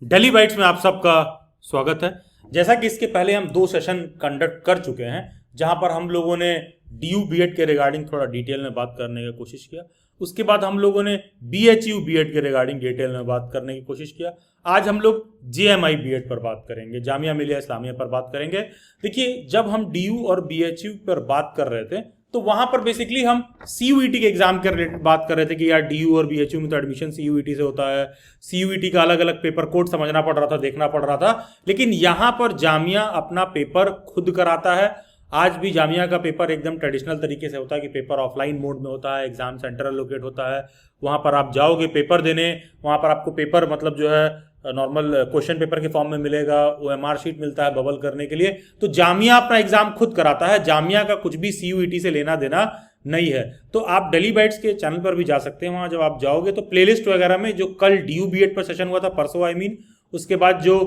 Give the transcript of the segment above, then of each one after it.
Daily bytes में आप सबका स्वागत है। जैसा कि इसके पहले हम 2 सेशन कंडक्ट कर चुके हैं, जहां पर हम लोगों ने DU बीएड के रिगार्डिंग थोड़ा डिटेल में बात करने की कोशिश किया। उसके बाद हम लोगों ने BHU बीएड के रिगार्डिंग डिटेल में बात करने की कोशिश किया। आज हम लोग JMI बीएड पर बात करेंगे, जामिया मिलिया इस्लामिया पर बात करेंगे। देखिए, जब हम DU और BHU पर बात कर रहे थे तो वहां पर बेसिकली हम CUET के एग्जाम के रिलेटेड बात कर रहे थे कि यार DU और BHU में तो एडमिशन CUET से होता है, CUET का अलग अलग पेपर कोड समझना पड़ रहा था, देखना पड़ रहा था। लेकिन यहाँ पर जामिया अपना पेपर खुद कराता है। आज भी जामिया का पेपर एकदम ट्रेडिशनल तरीके से होता है कि पेपर ऑफलाइन मोड में होता है, एग्जाम सेंटर लोकेट होता है, वहाँ पर आप जाओगे पेपर देने, वहाँ पर आपको पेपर मतलब जो है नॉर्मल क्वेश्चन पेपर के फॉर्म में मिलेगा, OMR शीट मिलता है बबल करने के लिए। तो जामिया अपना एग्जाम खुद कराता है, जामिया का कुछ भी CUET से लेना देना नहीं है। तो आप डेली बाइट्स के चैनल पर भी जा सकते हैं। वहाँ जब आप जाओगे तो प्लेलिस्ट वगैरह में जो कल DU बीएड पर सेशन हुआ था, परसों उसके बाद जो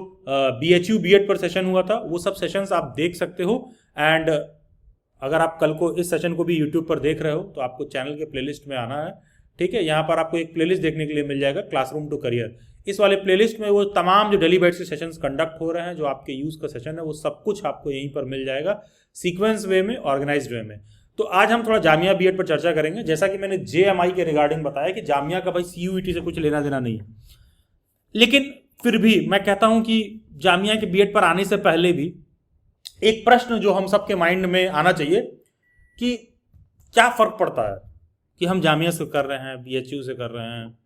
BHU बीएड पर सेशन हुआ था, वो सब सेशंस आप देख सकते हो। एंड अगर आप कल को इस सेशन को भी यूट्यूब पर देख रहे हो तो आपको चैनल के प्लेलिस्ट में आना है, ठीक है। यहाँ पर आपको एक प्लेलिस्ट देखने के लिए मिल जाएगा, क्लासरूम टू करियर। इस वाले प्लेलिस्ट में वो तमाम जो डेली बाइट्स के सेशंस कंडक्ट हो रहे हैं, जो आपके यूज़ का सेशन है, वो सब कुछ आपको यहीं पर मिल जाएगा, सीक्वेंस वे में, ऑर्गेनाइज्ड वे में। तो आज हम थोड़ा जामिया बीएड पर चर्चा करेंगे। जैसा कि मैंने JMI के रिगार्डिंग बताया कि जामिया का भाई CUET से कुछ लेना देना नहीं है, लेकिन फिर भी मैं कहता हूं कि जामिया के बीएड पर आने से पहले भी एक प्रश्न जो हम सबके माइंड में आना चाहिए कि क्या फर्क पड़ता है कि हम जामिया से कर रहे हैं, BHU से कर रहे हैं,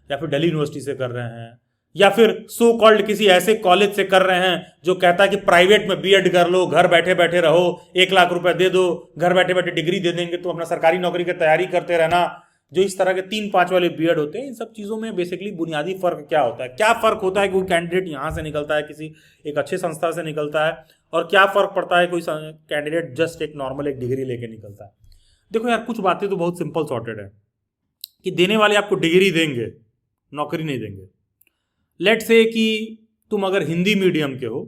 या फिर दिल्ली यूनिवर्सिटी से कर रहे हैं, या फिर सो कॉल्ड किसी ऐसे कॉलेज से कर रहे हैं जो कहता है कि प्राइवेट में बीएड कर लो, घर बैठे बैठे रहो, 1 लाख रुपए दे दो, घर बैठे बैठे डिग्री दे देंगे, तो अपना सरकारी नौकरी की तैयारी करते रहना। जो इस तरह के 3-5 वाले बीएड होते हैं, इन सब चीज़ों में बेसिकली बुनियादी फर्क क्या होता है? क्या फर्क होता है कि कोई कैंडिडेट यहाँ से निकलता है, किसी एक अच्छे संस्था से निकलता है, और क्या फर्क पड़ता है कोई कैंडिडेट जस्ट एक नॉर्मल एक डिग्री लेके निकलता है? देखो यार, कुछ बातें तो बहुत सिंपल सॉर्टेड है कि देने वाले आपको डिग्री देंगे, नौकरी नहीं देंगे। लेट से कि तुम अगर हिंदी मीडियम के हो,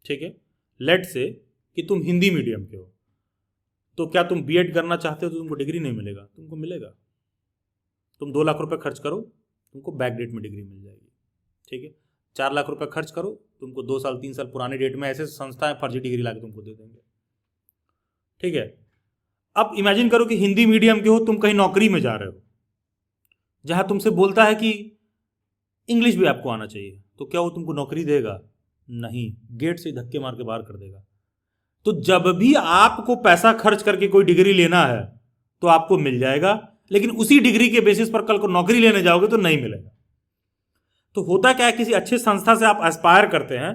ठीक है, लेट से कि तुम हिंदी मीडियम के हो, तो क्या तुम बीएड करना चाहते हो तो तुमको डिग्री नहीं मिलेगा? तुमको मिलेगा। तुम 2 लाख रुपए खर्च करो, तुमको बैक डेट में डिग्री मिल जाएगी, ठीक है। 4 लाख रुपए खर्च करो, तुमको 2 साल 3 साल पुराने डेट में ऐसे संस्थाएं फर्जी डिग्री ला के तुमको दे देंगे, ठीक है। अब इमेजिन करो कि हिंदी मीडियम के हो, तुम कहीं नौकरी में जा रहे हो जहां तुमसे बोलता है कि इंग्लिश भी आपको आना चाहिए, तो क्या वो तुमको नौकरी देगा? नहीं, गेट से धक्के मार के बाहर कर देगा। तो जब भी आपको पैसा खर्च करके कोई डिग्री लेना है तो आपको मिल जाएगा, लेकिन उसी डिग्री के बेसिस पर कल को नौकरी लेने जाओगे तो नहीं मिलेगा। तो होता क्या है, किसी अच्छे संस्था से आप एस्पायर करते हैं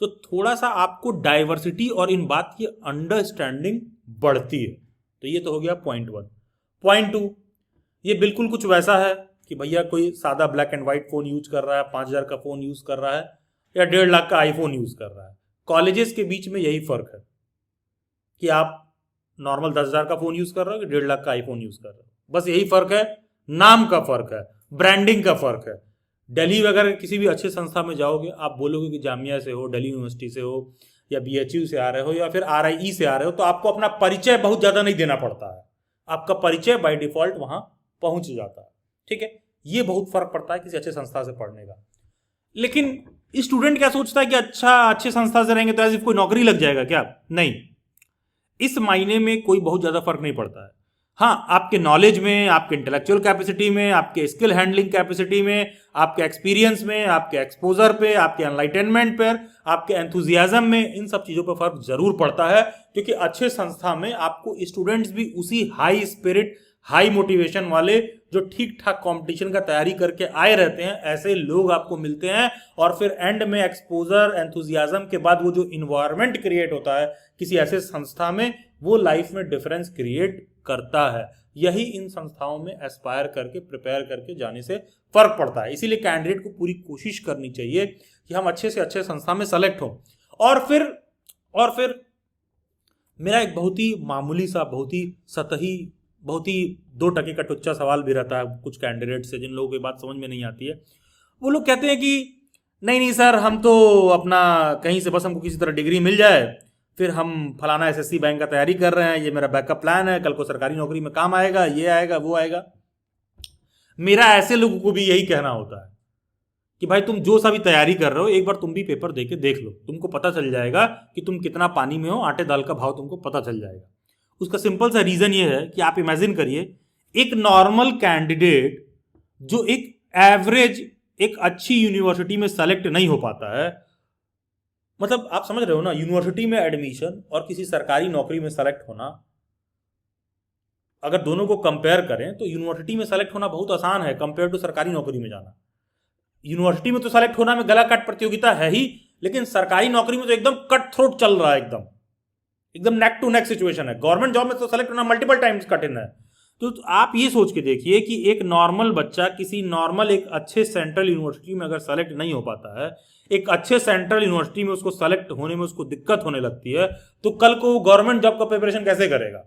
तो थोड़ा सा आपको डाइवर्सिटी और इन बात की अंडरस्टैंडिंग बढ़ती है। तो ये तो हो गया पॉइंट 1। पॉइंट 2, ये बिल्कुल कुछ वैसा है कि भैया कोई सादा black and white phone use कर रहा है, 5,000 का फोन यूज कर रहा है, या 1.5 लाख का आईफोन यूज कर रहा है। कॉलेजेस के बीच में यही फर्क है कि आप नॉर्मल 10,000 का फोन यूज कर रहे हो कि 1.5 लाख का आईफोन यूज कर रहे हो। बस यही फर्क है, नाम का फर्क है, ब्रांडिंग का फर्क है। दिल्ली वगैरह किसी भी अच्छे संस्था में जाओगे, आप बोलोगे कि जामिया से हो, दिल्ली यूनिवर्सिटी से हो, या BHU से आ रहे हो, या फिर RIE से आ रहे हो, तो आपको अपना परिचय बहुत ज्यादा नहीं देना पड़ता है, आपका परिचय बाय डिफॉल्ट वहां पहुंच जाता है, ठीक है। ये बहुत फर्क पड़ता है किसी अच्छे संस्था से पढ़ने का। लेकिन स्टूडेंट क्या सोचता है कि अच्छा अच्छे संस्था से रहेंगे तो ऐसे कोई नौकरी लग जाएगा क्या? नहीं, इस मायने में कोई बहुत ज्यादा फर्क नहीं पड़ता है। हाँ, आपके नॉलेज में, आपके इंटेलेक्चुअल कैपेसिटी में, आपके स्किल हैंडलिंग कैपेसिटी में, आपके एक्सपीरियंस में, आपके एक्सपोजर पे, आपके एनलाइटनमेंट पर, आपके एंथुजियाज्म में, इन सब चीजों पर फर्क जरूर पड़ता है। क्योंकि अच्छे संस्था में आपको स्टूडेंट्स भी उसी हाई स्पिरिट, हाई मोटिवेशन वाले, जो ठीक ठाक कंपटीशन का तैयारी करके आए रहते हैं, ऐसे लोग आपको मिलते हैं। और फिर एंड में एक्सपोजर, एंथुजियाज्म के बाद वो जो इन्वायरमेंट क्रिएट होता है किसी ऐसे संस्था में, वो लाइफ में डिफरेंस क्रिएट करता है। यही इन संस्थाओं में एस्पायर करके, प्रिपेयर करके जाने से फर्क पड़ता है। इसीलिए कैंडिडेट को पूरी कोशिश करनी चाहिए कि हम अच्छे से अच्छे संस्था में सेलेक्ट हों। और फिर मेरा एक बहुत ही मामूली सा, बहुत ही सतही, बहुत ही 2 टके का टुच्चा सवाल भी रहता है कुछ कैंडिडेट से, जिन लोगों की बात समझ में नहीं आती है। वो लोग कहते हैं कि नहीं सर, हम तो अपना कहीं से बस हमको किसी तरह डिग्री मिल जाए, फिर हम फलाना SSC बैंक का तैयारी कर रहे हैं, ये मेरा बैकअप प्लान है, कल को सरकारी नौकरी में काम आएगा, ये आएगा वो आएगा। मेरा ऐसे लोगों को भी यही कहना होता है कि भाई तुम जो सा भी तैयारी कर रहे हो एक बार तुम भी पेपर दे के देख लो, तुमको पता चल जाएगा कि तुम कितना पानी में हो, आटे दाल का भाव तुमको पता चल जाएगा। उसका सिंपल सा रीजन ये है कि आप इमेजिन करिए एक नॉर्मल कैंडिडेट जो एक एवरेज एक अच्छी यूनिवर्सिटी में सेलेक्ट नहीं हो पाता है, मतलब आप समझ रहे हो ना, यूनिवर्सिटी में एडमिशन और किसी सरकारी नौकरी में सेलेक्ट होना, अगर दोनों को कंपेयर करें तो यूनिवर्सिटी में सेलेक्ट होना बहुत आसान है कंपेयर टू सरकारी नौकरी में जाना। यूनिवर्सिटी में तो सेलेक्ट होना में गला काट प्रतियोगिता है ही, लेकिन सरकारी नौकरी में तो एकदम कट थ्रोट चल रहा है, एकदम एकदम नेक टू नेक सिचुएशन है। गवर्नमेंट जॉब में तो सेलेक्ट होना मल्टीपल टाइम्स कठिन है। तो आप ये सोच के देखिए कि एक नॉर्मल बच्चा किसी नॉर्मल एक अच्छे सेंट्रल यूनिवर्सिटी में अगर सेलेक्ट नहीं हो पाता है, एक अच्छे सेंट्रल यूनिवर्सिटी में उसको सेलेक्ट होने में उसको दिक्कत होने लगती है, तो कल को गवर्नमेंट जॉब का प्रिपरेशन कैसे करेगा?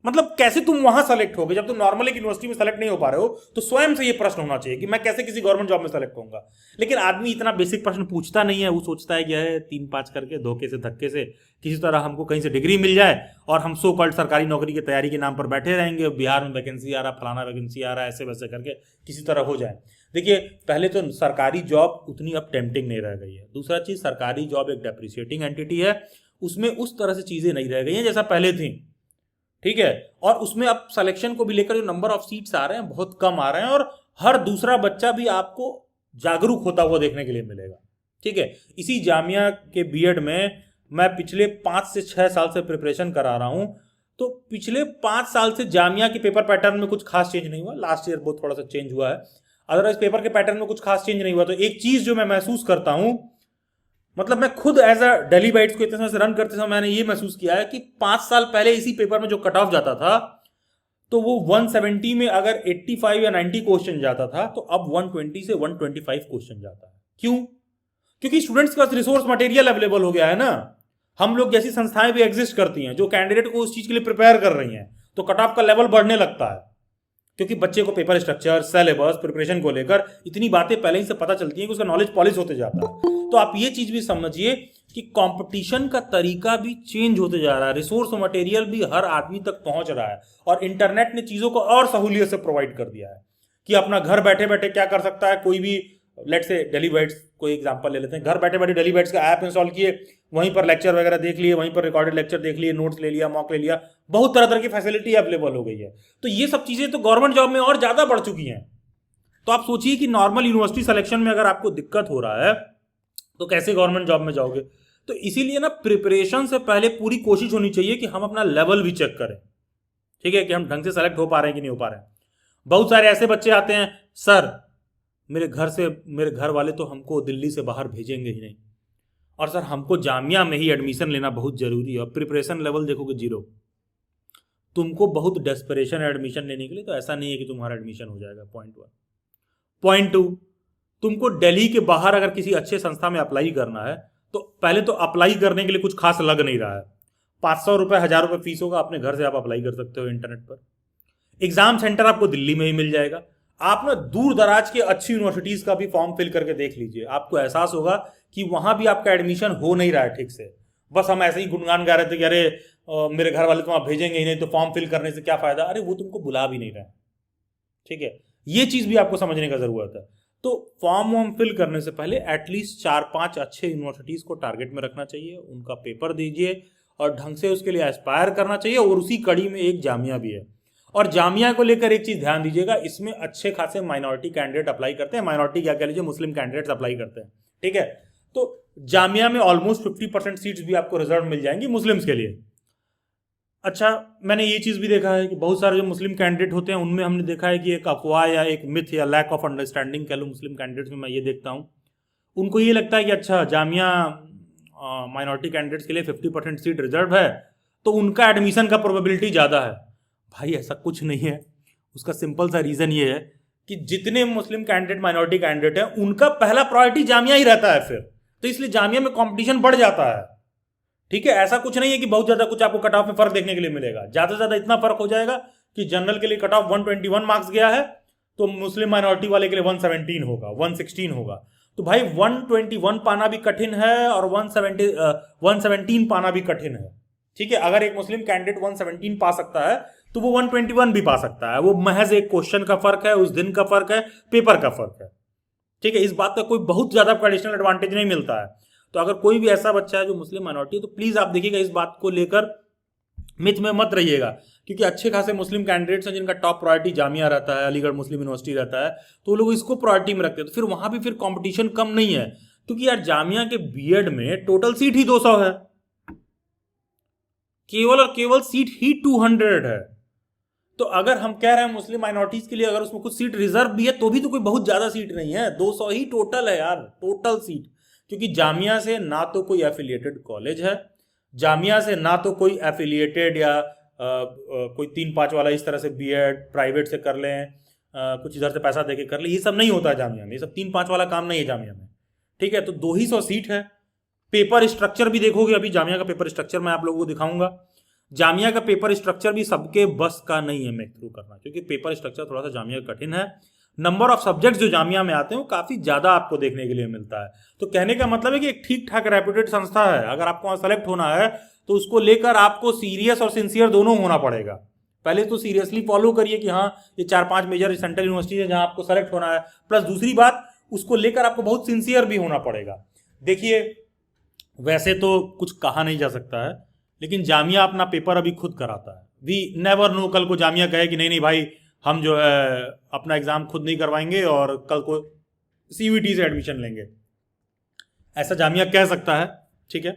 मतलब कैसे तुम वहां सेलेक्ट होगे जब तुम नॉर्मल एक यूनिवर्सिटी में सेलेक्ट नहीं हो पा रहे हो? तो स्वयं से ये प्रश्न होना चाहिए कि मैं कैसे किसी गवर्नमेंट जॉब में सेलेक्ट होऊंगा। लेकिन आदमी इतना बेसिक प्रश्न पूछता नहीं है, वो सोचता है कि है 3-5 करके धोखे से धक्के से किसी तरह हमको कहीं से डिग्री मिल जाए और हम सो कॉल्ड सरकारी नौकरी की तैयारी के नाम पर बैठे रहेंगे, बिहार में वैकेंसी आ रहा, फलाना वैकेंसी आ रहा, ऐसे वैसे करके किसी तरह हो जाए। देखिए, पहले तो सरकारी जॉब उतनी अब टेम्पटिंग नहीं रह गई है। दूसरा चीज, सरकारी जॉब एक डेप्रिसिएटिंग एंटिटी है, उसमें उस तरह से चीजें नहीं रह गई हैं जैसा पहले थी, ठीक है। और उसमें अब सिलेक्शन को भी लेकर जो नंबर ऑफ सीट्स आ रहे हैं बहुत कम आ रहे हैं, और हर दूसरा बच्चा भी आपको जागरूक होता हुआ देखने के लिए मिलेगा, ठीक है। इसी जामिया के बीएड में मैं पिछले 5 से 6 साल से प्रिपरेशन करा रहा हूं, तो पिछले 5 साल से जामिया के पेपर पैटर्न में कुछ खास चेंज नहीं हुआ। लास्ट ईयर बहुत थोड़ा सा चेंज हुआ है, अदरवाइज पेपर के पैटर्न में कुछ खास चेंज नहीं हुआ। तो एक चीज जो मैं महसूस करता हूं, मतलब मैं खुद एज अ डेली बाइट्स को इतने समय से रन करते समय मैंने ये महसूस किया है कि 5 साल पहले इसी पेपर में जो कट ऑफ जाता था, तो वो 170 में अगर 85 या 90 क्वेश्चन जाता था, तो अब 120 से 125 क्वेश्चन जाता है। क्यों? क्योंकि स्टूडेंट्स के पास रिसोर्स मटेरियल अवेलेबल हो गया है ना। हम लोग जैसी संस्थाएं भी एग्जिस्ट करती हैं जो कैंडिडेट को उस चीज के लिए प्रिपेयर कर रही हैं, तो कट ऑफ का लेवल बढ़ने लगता है, क्योंकि बच्चे को पेपर स्ट्रक्चर, सिलेबस, प्रिपरेशन को लेकर इतनी बातें पहले ही से पता चलती हैं कि उसका नॉलेज पॉलिश होते जाता है। तो आप ये चीज भी समझिए कि कंपटीशन का तरीका भी चेंज होते जा रहा है, रिसोर्स मटेरियल भी हर आदमी तक पहुंच रहा है, और इंटरनेट ने चीजों को और सहूलियत से प्रोवाइड कर दिया है कि अपना घर बैठे बैठे क्या कर सकता है कोई भी। लेट्स से डेली बाइट्स कोई एग्जांपल ले लेते हैं, घर बैठे बैठे डेली बाइट्स का ऐप इंस्टॉल किए, वहीं पर लेक्चर वगैरह देख लिए, वहीं पर रिकॉर्डेड लेक्चर देख लिए, नोट्स ले लिया, मॉक ले लिया, बहुत तरह तरह की फैसिलिटी अवेलेबल हो गई है। तो ये सब चीजें तो गवर्नमेंट जॉब में और ज्यादा बढ़ चुकी हैं। तो आप सोचिए कि नॉर्मल यूनिवर्सिटी सिलेक्शन में अगर आपको दिक्कत हो रहा है तो कैसे गवर्नमेंट जॉब में जाओगे? तो इसीलिए ना प्रिपरेशन से पहले पूरी कोशिश होनी चाहिए कि हम अपना लेवल भी चेक करें, ठीक है, कि हम ढंग से सेलेक्ट हो पा रहे हैं कि नहीं हो पा रहे हैं। बहुत सारे ऐसे बच्चे आते हैं, सर मेरे घर वाले तो हमको दिल्ली से बाहर भेजेंगे ही नहीं, और सर हमको जामिया में ही एडमिशन लेना बहुत जरूरी है, और प्रिपरेशन लेवल देखोगे 0। तुमको बहुत डेस्परेशन है एडमिशन लेने के लिए, तो ऐसा नहीं है कि तुम्हारा एडमिशन हो जाएगा, पॉइंट 1। पॉइंट 2, तुमको दिल्ली के बाहर अगर किसी अच्छे संस्था में अप्लाई करना है, तो पहले तो अप्लाई करने के लिए कुछ खास लग नहीं रहा है, 500 रुपए 1000 रुपए फीस होगा, अपने घर से आप अप्लाई कर सकते हो इंटरनेट पर। एग्जाम सेंटर आपको दिल्ली में ही मिल जाएगा। आप ना दूर दराज के अच्छी यूनिवर्सिटीज का भी फॉर्म फिल करके देख लीजिए, आपको एहसास होगा कि वहां भी आपका एडमिशन हो नहीं रहा है ठीक से। बस हम ऐसे ही गुणगान गा रहे थे कि अरे मेरे घर वाले तो वहां भेजेंगे ही नहीं, तो फॉर्म फिल करने से क्या फायदा। अरे वो तुमको बुला भी नहीं रहा है, ठीक है। ये चीज भी आपको समझने का जरूरत है। तो फॉर्म वॉर्म फिल करने से पहले एटलीस्ट 4-5 अच्छे यूनिवर्सिटीज को टारगेट में रखना चाहिए, उनका पेपर दीजिए और ढंग से उसके लिए एस्पायर करना चाहिए। और उसी कड़ी में एक जामिया भी है, और जामिया को लेकर एक चीज ध्यान दीजिएगा, इसमें अच्छे खासे माइनॉरिटी कैंडिडेट अप्लाई करते हैं, माइनॉरिटी क्या कह लीजिए, मुस्लिम कैंडिडेट्स अप्लाई करते हैं, ठीक है। तो जामिया में ऑलमोस्ट 50% सीट्स भी आपको रिजर्व मिल जाएंगी मुस्लिम्स के लिए। अच्छा, मैंने ये चीज भी देखा है कि बहुत सारे जो मुस्लिम कैंडिडेट होते हैं उनमें हमने देखा है कि एक अफवाह या एक मिथ या लैक ऑफ अंडरस्टैंडिंग कह लो मुस्लिम कैंडिडेट्स में, मैं ये देखता हूँ उनको ये लगता है कि अच्छा जामिया माइनॉरिटी कैंडिडेट्स के लिए 50% सीट रिजर्व है, तो उनका एडमिशन का प्रोबेबिलिटी ज़्यादा है। भाई ऐसा कुछ नहीं है। उसका सिंपल सा रीज़न ये है कि जितने मुस्लिम कैंडिडेट माइनॉरिटी कैंडिडेट हैं उनका पहला प्रायोरिटी जामिया ही रहता है फिर, तो इसलिए जामिया में कॉम्पिटिशन बढ़ जाता है, ठीक है। ऐसा कुछ नहीं है कि बहुत ज़्यादा कुछ आपको कट ऑफ में फर्क देखने के लिए मिलेगा। ज़्यादा से ज़्यादा इतना फर्क हो जाएगा कि जनरल के लिए कट ऑफ 121 मार्क्स गया है, तो मुस्लिम माइनॉरिटी वाले के लिए 117 होगा, 116 होगा। तो भाई 121 पाना भी कठिन है और 117 पाना भी कठिन है, ठीक है। अगर एक मुस्लिम कैंडिडेट 117 पा सकता है तो वो 121 भी पा सकता है। वो महज एक क्वेश्चन का फर्क है, उस दिन का फर्क है, पेपर का फर्क है, ठीक है, इस बात का कोई बहुत ज्यादा आपको एडिशनल एडवांटेज नहीं मिलता है। तो अगर कोई भी ऐसा बच्चा है जो मुस्लिम माइनॉरिटी है, तो प्लीज आप देखिएगा इस बात को लेकर मिथ में मत रहिएगा, क्योंकि अच्छे खासे मुस्लिम कैंडिडेट्स हैं जिनका टॉप प्रायोरिटी जामिया रहता है, अलीगढ़ मुस्लिम यूनिवर्सिटी रहता है, तो लोग इसको प्रायोरिटी में रखते हैं। तो फिर वहां भी फिर कंपटीशन कम नहीं है, क्योंकि यार जामिया के बीएड में टोटल सीट ही 200 है, केवल और केवल सीट ही 200 है। तो अगर हम कह रहे हैं मुस्लिम माइनॉरिटीज के लिए अगर उसमें कुछ सीट रिजर्व भी है, तो भी तो कोई बहुत ज्यादा सीट नहीं है, 200 ही टोटल है यार, टोटल सीट। क्योंकि जामिया से ना तो कोई एफिलिएटेड कॉलेज है, जामिया से ना तो कोई एफिलिएटेड या कोई 3-5 वाला इस तरह से बीएड प्राइवेट से कर लें, कुछ इधर से पैसा देके कर ले, ये सब नहीं होता है जामिया में, ये सब 3-5 वाला काम नहीं है जामिया में। ठीक है, तो 200 सीट है। पेपर स्ट्रक्चर भी देखोगे, अभी जामिया का पेपर स्ट्रक्चर मैं आप लोगों को दिखाऊंगा। जामिया का पेपर स्ट्रक्चर भी सबके बस का नहीं है मेक थ्रू करना, क्योंकि पेपर स्ट्रक्चर थोड़ा सा जामिया कठिन है। नंबर ऑफ सब्जेक्ट्स जो जामिया में आते हैं वो काफी ज्यादा आपको देखने के लिए मिलता है। तो कहने का मतलब है कि एक ठीक ठाक रेप्यूटेड संस्था है, अगर आपको वहां सेलेक्ट होना है तो उसको लेकर आपको सीरियस और सिंसियर दोनों होना पड़ेगा। पहले तो सीरियसली फॉलो करिए कि हाँ ये 4-5 मेजर सेंट्रल यूनिवर्सिटी है जहां आपको सेलेक्ट होना है, प्लस दूसरी बात उसको लेकर आपको बहुत सिंसियर भी होना पड़ेगा। देखिए वैसे तो कुछ कहा नहीं जा सकता है, लेकिन जामिया अपना पेपर अभी खुद कराता है। वी नेवर नो, कल को जामिया कहे कि नहीं नहीं भाई हम जो है अपना एग्जाम खुद नहीं करवाएंगे और कल को सीवीटी से एडमिशन लेंगे, ऐसा जामिया कह सकता है। ठीक है,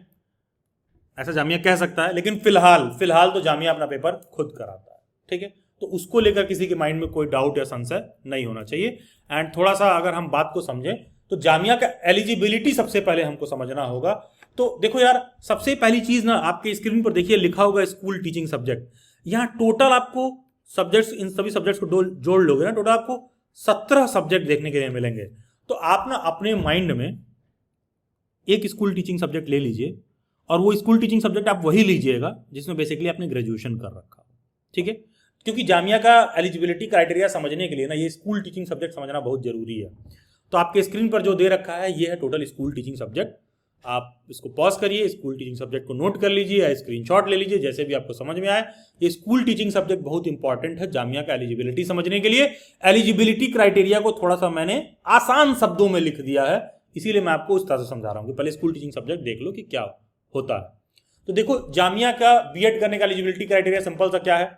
ऐसा जामिया कह सकता है, लेकिन फिलहाल तो जामिया अपना पेपर खुद कराता है। ठीक है, तो उसको लेकर किसी के माइंड में कोई डाउट या संशय नहीं होना चाहिए। एंड थोड़ा सा अगर हम बात को समझें तो जामिया का एलिजिबिलिटी सबसे पहले हमको समझना होगा। तो देखो यार, सबसे पहली चीज ना आपके स्क्रीन पर देखिए लिखा होगा स्कूल टीचिंग सब्जेक्ट। यहाँ टोटल आपको सब्जेक्ट्स, इन सभी सब्जेक्ट्स को जोड़ लोगे ना, टोटल आपको 17 सब्जेक्ट देखने के लिए मिलेंगे। तो आप ना अपने माइंड में एक स्कूल टीचिंग सब्जेक्ट ले लीजिए, और वो स्कूल टीचिंग सब्जेक्ट आप वही लीजिएगा जिसमें बेसिकली आपने ग्रेजुएशन कर रखा हो। ठीक है, क्योंकि जामिया का एलिजिबिलिटी क्राइटेरिया समझने के लिए ना ये स्कूल टीचिंग सब्जेक्ट समझना बहुत जरूरी है। तो आपके स्क्रीन पर जो दे रखा है ये है टोटल स्कूल टीचिंग सब्जेक्ट। आप इसको पॉज करिए, स्कूल टीचिंग सब्जेक्ट को नोट कर लीजिए या स्क्रीनशॉट ले लीजिए, जैसे भी आपको समझ में आए। ये स्कूल टीचिंग सब्जेक्ट बहुत इंपॉर्टेंट है जामिया का एलिजिबिलिटी समझने के लिए। एलिजिबिलिटी क्राइटेरिया को थोड़ा सा मैंने आसान शब्दों में लिख दिया है, इसीलिए मैं आपको उस तरह से समझा रहा हूं कि पहले स्कूल टीचिंग सब्जेक्ट देख लो कि क्या होता है। तो देखो जामिया का बीएड करने का एलिजिबिलिटी क्राइटेरिया सिंपल सा क्या है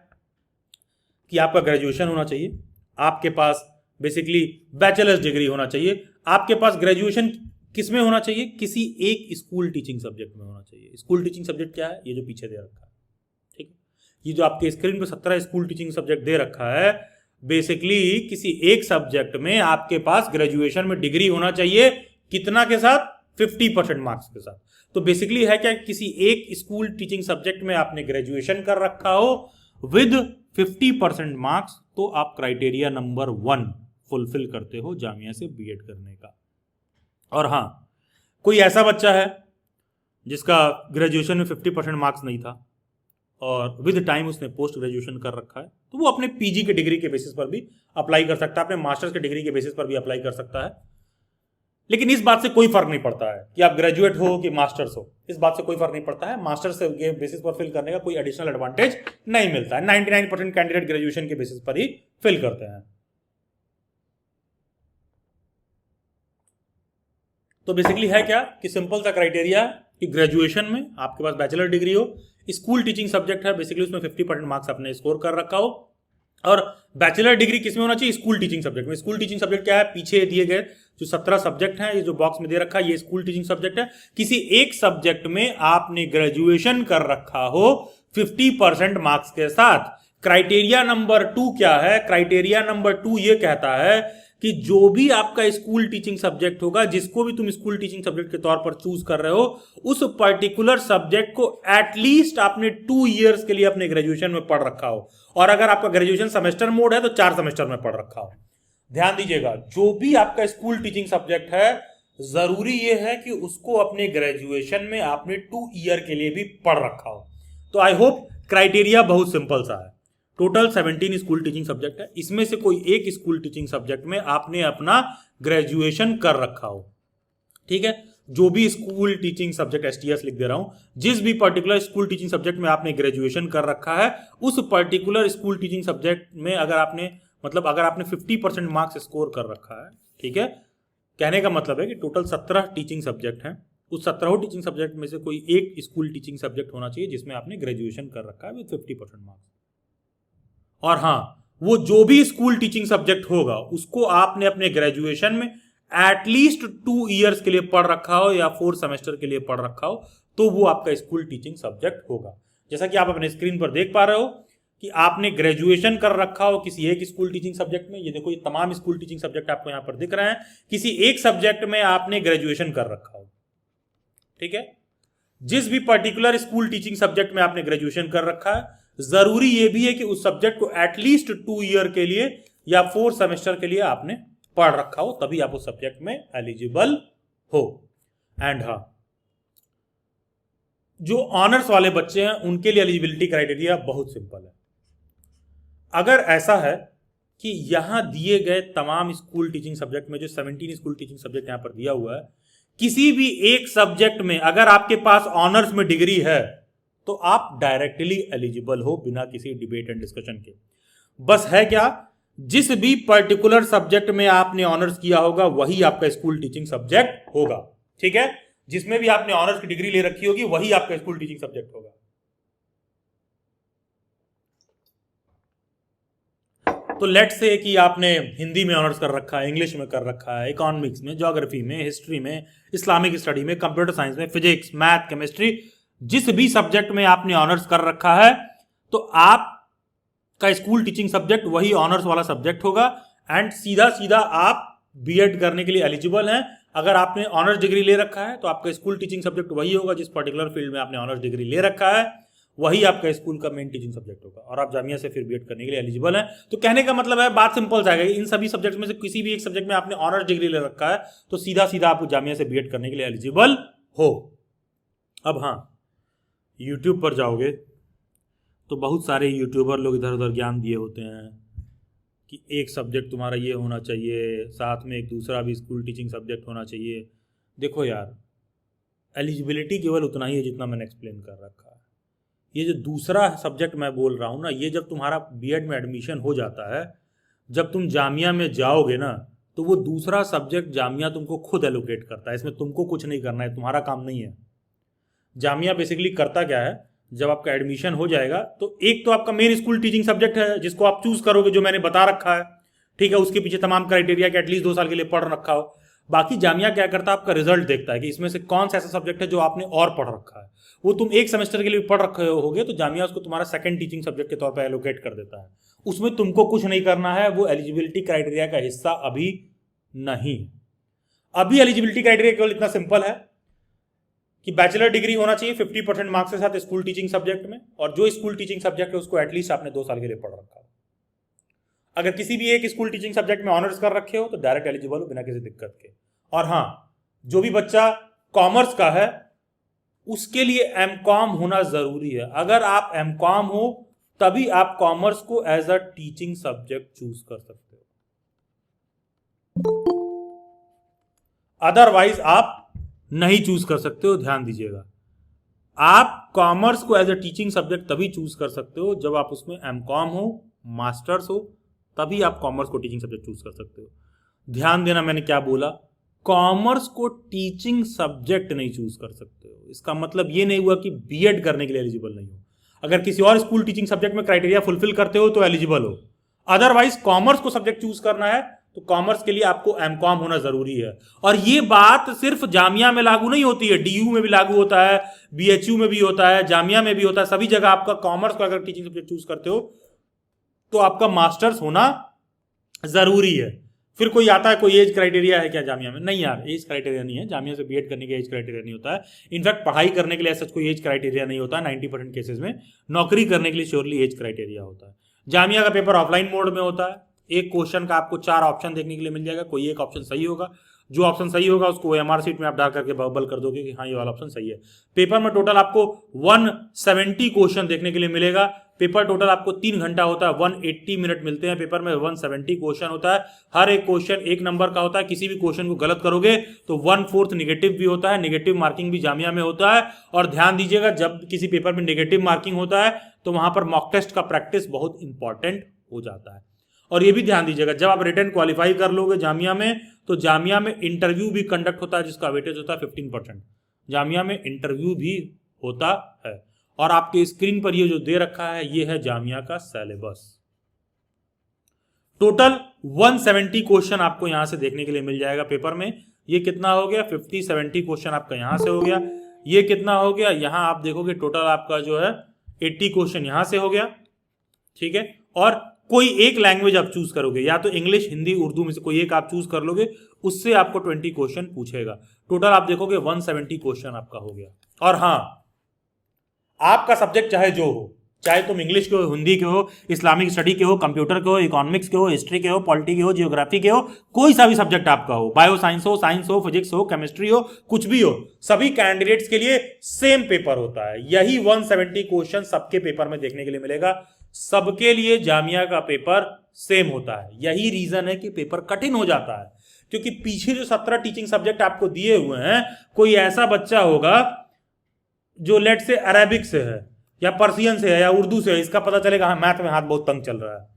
कि आपका ग्रेजुएशन होना चाहिए, आपके पास बेसिकली बैचलर्स डिग्री होना चाहिए, आपके पास ग्रेजुएशन किस में होना चाहिए, किसी एक स्कूल टीचिंग सब्जेक्ट में होना चाहिए। स्कूल टीचिंग सब्जेक्ट क्या है, ये जो पीछे दे रखा है। ठीक है, ये जो आपके स्क्रीन पे 17 स्कूल टीचिंग सब्जेक्ट दे रखा है, बेसिकली किसी एक सब्जेक्ट में आपके पास ग्रेजुएशन में डिग्री होना चाहिए। कितना के साथ? 50% मार्क्स के साथ। तो बेसिकली है क्या, किसी एक स्कूल टीचिंग सब्जेक्ट में आपने ग्रेजुएशन कर रखा हो विद 50% मार्क्स, तो आप क्राइटेरिया नंबर 1 फुलफिल करते हो जामिया से बीएड करने का। और हाँ, कोई ऐसा बच्चा है जिसका ग्रेजुएशन में 50% मार्क्स नहीं था और विद टाइम उसने पोस्ट ग्रेजुएशन कर रखा है, तो वो अपने पीजी के डिग्री के बेसिस पर भी अप्लाई कर सकता है, अपने मास्टर्स के डिग्री के बेसिस पर भी अप्लाई कर सकता है। लेकिन इस बात से कोई फर्क नहीं पड़ता है कि आप ग्रेजुएट हो कि मास्टर्स हो, इस बात से कोई फर्क नहीं पड़ता है। मास्टर्स के बेसिस पर फिल करने का कोई एडिशनल एडवांटेज नहीं मिलता है। 99% कैंडिडेट ग्रेजुएशन के बेसिस पर ही फिल करते हैं। तो बेसिकली है क्या कि सिंपल सा क्राइटेरिया कि ग्रेजुएशन में आपके पास बैचलर डिग्री हो, स्कूल टीचिंग सब्जेक्ट है, बेसिकली उसमें 50% मार्क्स आपने स्कोर कर रखा हो, और बैचलर डिग्री किसमें होना चाहिए, स्कूल टीचिंग सब्जेक्ट में। स्कूल टीचिंग सब्जेक्ट क्या है, पीछे दिए गए जो 17 सब्जेक्ट हैं, ये जो बॉक्स में दे रखा है ये स्कूल टीचिंग सब्जेक्ट है। किसी एक सब्जेक्ट में आपने ग्रेजुएशन कर रखा हो 50% मार्क्स के साथ। क्राइटेरिया नंबर 2 क्या है, क्राइटेरिया नंबर 2 ये कहता है कि जो भी आपका स्कूल टीचिंग सब्जेक्ट होगा, जिसको भी तुम स्कूल टीचिंग सब्जेक्ट के तौर पर चूज कर रहे हो, उस पर्टिकुलर सब्जेक्ट को एटलीस्ट आपने 2 इयर्स के लिए अपने ग्रेजुएशन में पढ़ रखा हो, और अगर आपका ग्रेजुएशन सेमेस्टर मोड है तो 4 सेमेस्टर में पढ़ रखा हो। ध्यान दीजिएगा, जो भी आपका स्कूल टीचिंग सब्जेक्ट है, जरूरी यह है कि उसको अपने ग्रेजुएशन में आपने 2 ईयर के लिए भी पढ़ रखा हो। तो आई होप क्राइटेरिया बहुत सिंपल सा है। टोटल 17 स्कूल टीचिंग सब्जेक्ट है, इसमें से कोई एक स्कूल टीचिंग सब्जेक्ट में आपने अपना ग्रेजुएशन कर रखा हो। ठीक है, जो भी स्कूल टीचिंग सब्जेक्ट, एसटीएस लिख दे रहा हूं, जिस भी पर्टिकुलर स्कूल टीचिंग सब्जेक्ट में आपने ग्रेजुएशन कर रखा है, उस पर्टिकुलर स्कूल टीचिंग सब्जेक्ट में अगर आपने 50% मार्क्स स्कोर कर रखा है, ठीक है, कहने का मतलब है कि टोटल 17 टीचिंग सब्जेक्ट हैं, उस 17 टीचिंग सब्जेक्ट में से कोई एक स्कूल टीचिंग सब्जेक्ट होना चाहिए जिसमें आपने ग्रेजुएशन कर रखा है विद 50% मार्क्स। और हाँ, वो जो भी स्कूल टीचिंग सब्जेक्ट होगा उसको आपने अपने ग्रेजुएशन में एटलीस्ट 2 ईयर्स के लिए पढ़ रखा हो या 4 सेमेस्टर के लिए पढ़ रखा हो, तो वो आपका स्कूल टीचिंग सब्जेक्ट होगा। जैसा कि आप अपने स्क्रीन पर देख पा रहे हो कि आपने ग्रेजुएशन कर रखा हो किसी एक स्कूल टीचिंग सब्जेक्ट में, ये देखो ये तमाम स्कूल टीचिंग सब्जेक्ट आपको यहां पर दिख रहे हैं, किसी एक सब्जेक्ट में आपने ग्रेजुएशन कर रखा हो, ठीक है। जिस भी पर्टिकुलर स्कूल टीचिंग सब्जेक्ट में आपने ग्रेजुएशन कर रखा है, जरूरी यह भी है कि उस सब्जेक्ट को एटलीस्ट 2 ईयर के लिए या 4 सेमेस्टर के लिए आपने पढ़ रखा हो, तभी आप उस सब्जेक्ट में एलिजिबल हो। एंड हाँ, जो ऑनर्स वाले बच्चे हैं उनके लिए एलिजिबिलिटी क्राइटेरिया बहुत सिंपल है। अगर ऐसा है कि यहां दिए गए तमाम स्कूल टीचिंग सब्जेक्ट में जो 17 स्कूल टीचिंग सब्जेक्ट यहां पर दिया हुआ है, किसी भी एक सब्जेक्ट में अगर आपके पास ऑनर्स में डिग्री है तो आप डायरेक्टली एलिजिबल हो बिना किसी डिबेट एंड डिस्कशन के। बस है क्या, जिस भी पर्टिकुलर सब्जेक्ट में आपने ऑनर्स किया होगा वही आपका स्कूल टीचिंग सब्जेक्ट होगा, ठीक है। जिसमें भी आपने ऑनर्स की डिग्री ले रखी होगी वही आपका स्कूल टीचिंग सब्जेक्ट होगा। तो लेट्स से कि आपने हिंदी में ऑनर्स कर रखा है, इंग्लिश में कर रखा है, इकोनॉमिक्स में, ज्योग्राफी में, हिस्ट्री में, इस्लामिक स्टडी में, कंप्यूटर साइंस में, फिजिक्स, मैथ, केमिस्ट्री, जिस भी सब्जेक्ट में आपने ऑनर्स कर रखा है तो आपका स्कूल टीचिंग सब्जेक्ट वही ऑनर्स वाला सब्जेक्ट होगा। एंड सीधा सीधा आप बीएड करने के लिए एलिजिबल हैं। अगर आपने ऑनर्स डिग्री ले रखा है तो आपका स्कूल टीचिंग सब्जेक्ट वही होगा, जिस पर्टिकुलर फील्ड में आपने ऑनर्स डिग्री ले रखा है वही आपका स्कूल का मेन टीचिंग सब्जेक्ट होगा और आप जामिया से फिर बीएड करने के लिए एलिजिबल हैं। तो कहने का मतलब है, बात सिंपल सा है, इन सभी सब्जेक्ट में से किसी भी एक सब्जेक्ट में आपने ऑनर्स डिग्री ले रखा है तो सीधा सीधा आप जामिया से बीएड करने के लिए एलिजिबल हो। अब हाँ, यूट्यूब पर जाओगे तो बहुत सारे यूट्यूबर लोग इधर उधर ज्ञान दिए होते हैं कि एक सब्जेक्ट तुम्हारा ये होना चाहिए, साथ में एक दूसरा भी स्कूल टीचिंग सब्जेक्ट होना चाहिए। देखो यार, एलिजिबिलिटी केवल उतना ही है जितना मैंने एक्सप्लेन कर रखा है। ये जो दूसरा सब्जेक्ट मैं बोल रहा हूँ ना, ये जब तुम्हारा बीएड में एडमिशन हो जाता है, जब तुम जामिया में जाओगे ना, तो वो दूसरा सब्जेक्ट जामिया तुमको खुद एलोकेट करता है। इसमें तुमको कुछ नहीं करना है, तुम्हारा काम नहीं है। जामिया बेसिकली करता क्या है, जब आपका एडमिशन हो जाएगा तो एक तो आपका मेन स्कूल टीचिंग सब्जेक्ट है जिसको आप चूज करोगे, जो मैंने बता रखा है, ठीक है। उसके पीछे तमाम क्राइटेरिया कि एटलीस्ट 2 साल के लिए पढ़ रखा हो। बाकी जामिया क्या करता है, आपका रिजल्ट देखता है कि इसमें से कौन सा ऐसा सब्जेक्ट है जो आपने और पढ़ रखा है। वो तुम एक सेमेस्टर के लिए पढ़ रखे होगे तो जामिया उसको तुम्हारा सेकंड टीचिंग सब्जेक्ट के तौर पर एलोकेट कर देता है। उसमें तुमको कुछ नहीं करना है, वो एलिजिबिलिटी क्राइटेरिया का हिस्सा अभी नहीं। अभी एलिजिबिलिटी क्राइटेरिया केवल इतना सिंपल है कि बैचलर डिग्री होना चाहिए 50% मार्क्स के साथ स्कूल टीचिंग सब्जेक्ट में, और जो स्कूल टीचिंग सब्जेक्ट है उसको एटलीस्ट आपने 2 साल के लिए पढ़ रखा हो। अगर किसी भी एक स्कूल टीचिंग सब्जेक्ट में ऑनर्स कर रखे हो तो डायरेक्ट एलिजिबल हो बिना किसी दिक्कत के। और हाँ, जो भी बच्चा कॉमर्स का है उसके लिए एमकॉम होना जरूरी है। अगर आप एमकॉम हो तभी आप कॉमर्स को as a teaching subject choose कर सकते हो, अदरवाइज आप नहीं चूज कर सकते हो। ध्यान दीजिएगा, आप कॉमर्स को एज अ टीचिंग सब्जेक्ट तभी चूज कर सकते हो जब आप उसमें एमकॉम हो, मास्टर्स हो, तभी आप कॉमर्स को टीचिंग सब्जेक्ट चूज कर सकते हो। ध्यान देना, मैंने क्या बोला, कॉमर्स को टीचिंग सब्जेक्ट नहीं चूज कर सकते हो। इसका मतलब ये नहीं हुआ कि बीएड करने के लिए एलिजिबल नहीं हो। अगर किसी और स्कूल टीचिंग सब्जेक्ट में क्राइटेरिया फुलफिल करते हो तो एलिजिबल हो, अदरवाइज कॉमर्स को सब्जेक्ट चूज करना है तो कॉमर्स के लिए आपको एमकॉम होना जरूरी है। और ये बात सिर्फ जामिया में लागू नहीं होती है, डीयू में भी लागू होता है, बीएचयू में भी होता है, जामिया में भी होता है। सभी जगह आपका कॉमर्स को अगर टीचिंग सब्जेक्ट चूज करते हो तो आपका मास्टर्स होना जरूरी है। फिर कोई आता है, कोई एज क्राइटेरिया है क्या जामिया में? नहीं यार, एज क्राइटेरिया नहीं है। जामिया से बीएड करने के एज क्राइटेरिया नहीं होता है। इनफैक्ट पढ़ाई करने के लिए ऐसा कोई एज क्राइटेरिया नहीं होता है। 90% केसेस में नौकरी करने के लिए श्योरली एज क्राइटेरिया होता है। जामिया का पेपर ऑफलाइन मोड में होता है। एक क्वेश्चन का आपको 4 ऑप्शन देखने के लिए मिल जाएगा, कोई एक ऑप्शन सही होगा। जो ऑप्शन सही होगा उसको एमआर सीट में आप डाल करके बबल कर दोगे कि हाँ ये वाला ऑप्शन सही है। पेपर में टोटल आपको 170 क्वेश्चन देखने के लिए मिलेगा। पेपर टोटल आपको 3 घंटा होता है, 180 मिनट मिलते हैं पेपर में। 170 क्वेश्चन होता है, हर एक क्वेश्चन 1 नंबर का होता है। किसी भी क्वेश्चन को गलत करोगे तो 1/4 निगेटिव भी होता है। निगेटिव मार्किंग भी जामिया में होता है। और ध्यान दीजिएगा, जब किसी पेपर में निगेटिव मार्किंग होता है तो वहां पर मॉक टेस्ट का प्रैक्टिस बहुत इंपॉर्टेंट हो जाता है। और ये भी ध्यान दीजिएगा, जब आप रिटर्न क्वालिफाई कर लोगे जामिया में, तो जामिया में इंटरव्यू भी कंडक्ट होता है जिसका वेटेज होता है 15%। जामिया में इंटरव्यू भी होता है। और आपके स्क्रीन पर ये जो दे रखा है ये है जामिया का सिलेबस। टोटल 170 क्वेश्चन आपको यहां से देखने के लिए मिल जाएगा पेपर में। ये कितना हो गया, 50-70 क्वेश्चन आपका यहां से हो गया। ये कितना हो गया, यहां आप देखोगे टोटल आपका जो है 80 क्वेश्चन यहां से हो गया, ठीक है। और कोई एक लैंग्वेज आप चूज करोगे, या तो इंग्लिश, हिंदी, उर्दू में से कोई एक आप चूज कर लोगे, उससे आपको 20 क्वेश्चन पूछेगा। टोटल आप देखोगे 170 क्वेश्चन आपका हो गया। और हाँ, आपका सब्जेक्ट चाहे जो हो, चाहे तुम इंग्लिश के हो, हिंदी के हो, इस्लामिक स्टडी के हो, कंप्यूटर के हो, इकोनॉमिक्स के हो, हिस्ट्री के हो, पॉलिटी के हो, जियोग्राफी के हो, कोई सा भी सब्जेक्ट आपका हो, बायो साइंस हो, फिजिक्स हो, केमिस्ट्री हो, कुछ भी हो, सभी कैंडिडेट्स के लिए सेम पेपर होता है। यही 170 क्वेश्चन सबके पेपर में देखने के लिए मिलेगा। सबके लिए जामिया का पेपर सेम होता है। यही रीजन है कि पेपर कठिन हो जाता है, क्योंकि पीछे जो 17 टीचिंग सब्जेक्ट आपको दिए हुए हैं, कोई ऐसा बच्चा होगा जो लेट से अरेबिक से है, या पर्सियन से है, या उर्दू से है, इसका पता चलेगा हाँ मैथ में हाथ बहुत तंग चल रहा है।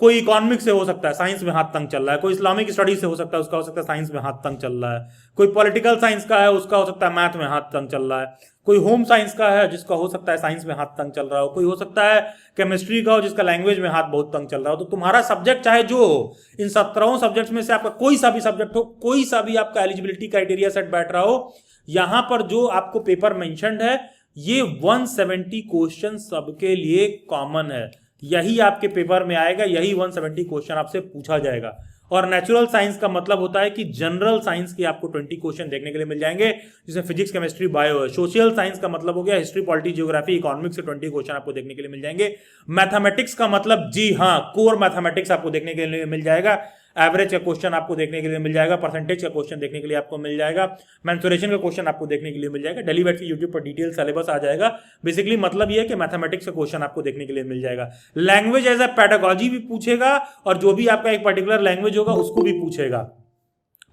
कोई इकोनॉमिक्स से हो सकता है, साइंस में हाथ तंग चल रहा है। कोई इस्लामिक स्टडीज से हो सकता है, उसका हो सकता है साइंस में हाथ तंग चल रहा है। कोई पॉलिटिकल साइंस का है, उसका हो सकता है मैथ में हाथ तंग चल रहा है। कोई होम साइंस का है, जिसका हो सकता है साइंस में हाथ तंग चल रहा हो। कोई हो सकता है केमिस्ट्री का हो, जिसका लैंग्वेज में हाथ बहुत तंग चल रहा हो। तो तुम्हारा सब्जेक्ट चाहे जो हो, इन 17 सब्जेक्ट्स में से आपका कोई सा भी सब्जेक्ट हो, कोई सा भी आपका एलिजिबिलिटी क्राइटेरिया सेट बैठ रहा हो, यहां पर जो आपको पेपर मेंशन्ड है, ये 170 क्वेश्चन सबके लिए कॉमन है। यही आपके पेपर में आएगा, यही 170 क्वेश्चन आपसे पूछा जाएगा। और नेचुरल साइंस का मतलब होता है कि जनरल साइंस के आपको 20 क्वेश्चन देखने के लिए मिल जाएंगे, जिसमें फिजिक्स, केमिस्ट्री, बायो है। सोशल साइंस का मतलब हो गया हिस्ट्री, पॉलिटी, जियोग्राफी, इकोनॉमिक्स से 20 क्वेश्चन आपको देखने के लिए मिल जाएंगे। मैथमेटिक्स का मतलब, जी हाँ, कोर मैथमेटिक्स आपको देखने के लिए मिल जाएगा। एवरेज का क्वेश्चन आपको देखने के लिए मिल जाएगा। परसेंटेज का क्वेश्चन देखने के लिए आपको मिल जाएगा। मेंसुरेशन का क्वेश्चन आपको देखने के लिए मिल जाएगा। डेली बैच की यूट्यूब पर डिटेल सिलेबस आ जाएगा। बेसिकली मतलब ये है कि मैथमेटिक्स का क्वेश्चन आपको देखने के लिए मिल जाएगा। लैंग्वेज एज ए पेडागोजी भी पूछेगा, और जो भी आपका एक पर्टिकुलर लैंग्वेज होगा उसको भी पूछेगा।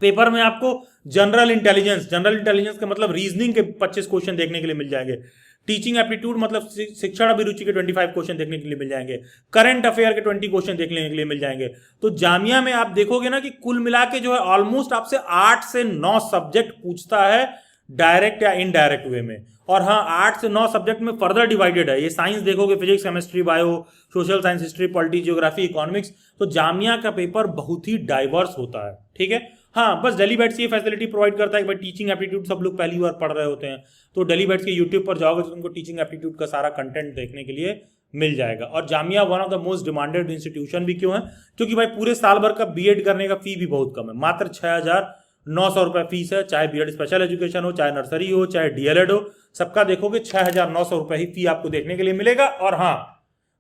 पेपर में आपको जनरल इंटेलिजेंस का मतलब रीजनिंग के 25 क्वेश्चन देखने के लिए मिल जाएंगे। टीचिंग एप्टीट्यूड मतलब शिक्षण अभिरुचि के 25 क्वेश्चन देखने के लिए मिल जाएंगे। करंट अफेयर के 20 क्वेश्चन देखने के लिए मिल जाएंगे। तो जामिया में आप देखोगे ना कि कुल मिला के जो है ऑलमोस्ट आपसे 8 से 9 सब्जेक्ट पूछता है, डायरेक्ट या इनडायरेक्ट वे में। और हाँ, 8 से 9 सब्जेक्ट में फर्दर डिवाइडेड है। ये साइंस देखोगे, physics, chemistry, bio, social science, history, polity, geography, economics. तो जामिया का पेपर बहुत ही डाइवर्स होता है, ठीक है। हाँ, बस डेली बैट्स ये फैसिलिटी प्रोवाइड करता है कि भाई टीचिंग एप्टीट्यूड सब लोग पहली बार पढ़ रहे होते हैं, तो डेली बैट्स के यूट्यूब पर जाओगे तो तुमको टीचिंग एप्टीट्यूड का सारा कंटेंट देखने के लिए मिल जाएगा। और Jamia one of the most demanded institution भी क्यों है, क्योंकि भाई पूरे साल भर का बीएड करने का फी भी बहुत कम है। मात्र 6,900 रुपये फीस है। चाहे बीएड स्पेशल एजुकेशन हो, चाहे नर्सरी हो, चाहे डीएलएड हो, सबका देखोगे 6,900 रुपये ही फी आपको देखने के लिए मिलेगा। और हाँ,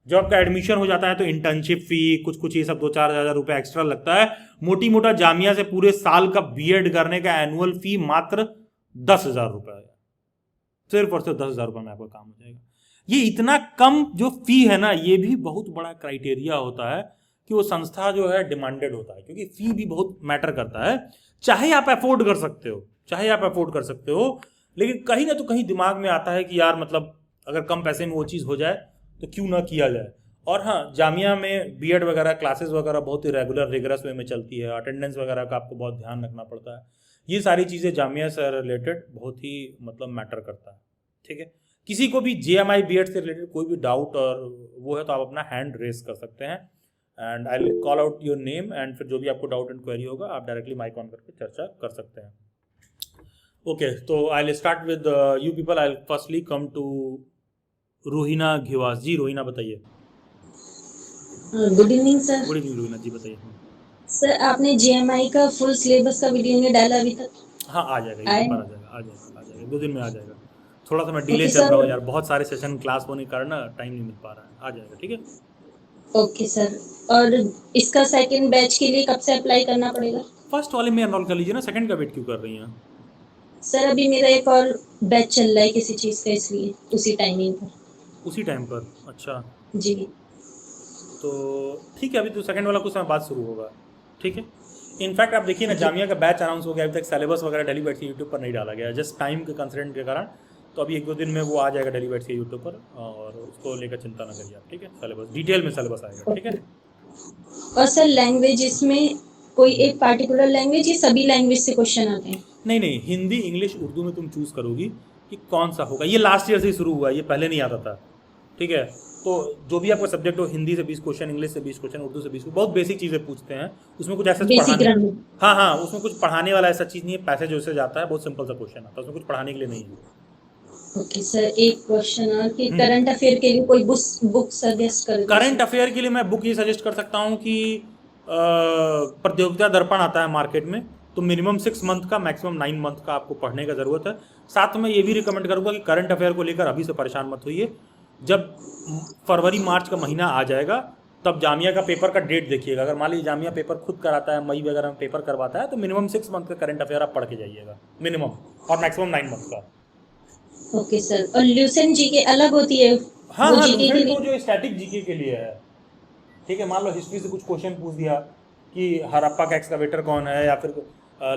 जब आपका एडमिशन हो जाता है तो इंटर्नशिप फी, कुछ ये सब 2-4 हज़ार रुपये एक्स्ट्रा लगता है। मोटी मोटा जामिया से पूरे साल का बीएड करने का एनुअल फी मात्र 10,000 रुपये है। सिर्फ और सिर्फ 10,000 रुपये में आपका काम हो जाएगा। ये इतना कम जो फी है ना, ये भी बहुत बड़ा क्राइटेरिया होता है कि वो संस्था जो है डिमांडेड होता है, क्योंकि फी भी बहुत मैटर करता है। चाहे आप अफोर्ड कर सकते हो, लेकिन कहीं ना तो कहीं दिमाग में आता है कि यार मतलब अगर कम पैसे में वो चीज़ हो जाए तो क्यों ना किया जाए। और हाँ, जामिया में बीएड वगैरह क्लासेस वगैरह बहुत ही रेगुलर रिगरस वे में चलती है। अटेंडेंस वगैरह का आपको बहुत ध्यान रखना पड़ता है। ये सारी चीज़ें जामिया से रिलेटेड बहुत ही मतलब मैटर करता है, ठीक है। किसी को भी जेएमआई बीएड से रिलेटेड कोई भी डाउट और वो है तो आप अपना हैंड रेस कर सकते हैं, and I will call out your name, and फिर जो भी आपको डाउट एंड क्वेरी होगा आप डायरेक्टली माइक ऑन करके चर्चा कर सकते हैं। ओके, तो I will start with you people. I will firstly come to Rohina Ghivas ji. Rohina बताइए। Good evening sir. Good evening Rohina ji, बताइए। सर, आपने जेएमआई का फुल सिलेबस का वीडियो नहीं डाला अभी तक? हाँ, आ जाएगा, आए? यूट्यूब पर आ जाएगा 2 दिन में आ जाएगा। थोड़ा सा मैं डिले ओके चल रहा हूँ सर। यार, बहुत सारे सेशन क्लास होने के कारण ना टाइम नहीं मिल पा रहा है। आ जाएगा, ठीक है। Okay sir. और इसका सेकंड बैच के लिए कब से अप्लाई करना पड़ेगा? फर्स्ट वाले में एनरोल कर लीजिए ना, सेकंड का वेट क्यों कर रही हैं? सर, अभी मेरा एक और बैच चल रहा है किसी चीज़ का, इसलिए उसी टाइमिंग पर। उसी टाइम पर? अच्छा, जी। तो ठीक है, अभी तो सेकंड वाला कुछ समय बाद शुरू होगा, ठीक है। इनफैक्ट आप देखिए ना, जी। जामिया का बैच अनाउंस हो गया, अभी तक सिलेबस वगैरह डेली बैच के यूट्यूब पर नहीं डाला गया, जस्ट टाइम के कंसर्न के कारण। तो अभी 1-2 दिन में वो आ जाएगा डेली बैच के यूट्यूब पर, और उसको लेकर चिंता ना करिए आप, ठीक है। सिलेबस डिटेल में सिलेबस आएगा, ठीक है। और सर लैंग्वेज इसमें कोई एक पार्टिकुलर लैंग्वेज या सभी लैंग्वेज से क्वेश्चन आते हैं? नहीं नहीं, हिंदी इंग्लिश उर्दू में तुम चूज करोगी कि कौन सा होगा। ये लास्ट ईयर से ही शुरू हुआ है, ये पहले नहीं आता था। ठीक है, तो जो भी आपका सब्जेक्ट हो, हिंदी से 20 क्वेश्चन, इंग्लिश से 20 क्वेश्चन, उर्दू से 20, बहुत बेसिक चीज़ें पूछते हैं। उसमें कुछ ऐसा बेसिक पढ़ाने, ग्रामर। हाँ हाँ, उसमें कुछ पढ़ाने वाला ऐसा चीज़ नहीं है। पैसेज वैसे जाता है, बहुत सिंपल सा क्वेश्चन आता है, उसमें कुछ पढ़ाने के लिए नहीं है। ओके सर, एक क्वेश्चन और कि हम्म। करंट अफेयर के लिए कोई बुक सजेस्ट कर दो करंट सर। अफेयर के लिए मैं बुक ये सजेस्ट कर सकता हूँ कि प्रतियोगिता दर्पण आता है मार्केट में, तो मिनिमम 6 मंथ का, मैक्सिमम 9 मंथ का आपको पढ़ने का ज़रूरत है। साथ में ये भी रिकमेंड करूँगा कि करंट अफेयर को लेकर अभी से परेशान मत होइए। जब फरवरी मार्च का महीना आ जाएगा, तब जामिया का पेपर का डेट देखिएगा। अगर मान लीजिए जामिया पेपर खुद कराता है, मई वगैरह में पेपर करवाता है, तो मिनिमम 6 मंथ का करंट अफेयर आप पढ़ के जाइएगा मिनिमम, और मैक्सिमम 9 मंथ का। ओके सर, और ल्यूसेंट जी के अलग होती है हाँ वो हाँ, जीके के लूसेंट तो लिए? जो स्टैटिक जीके के लिए है। ठीक है, मान लो हिस्ट्री से कुछ क्वेश्चन पूछ दिया कि हड़प्पा का एक्सकवेटर कौन है, या फिर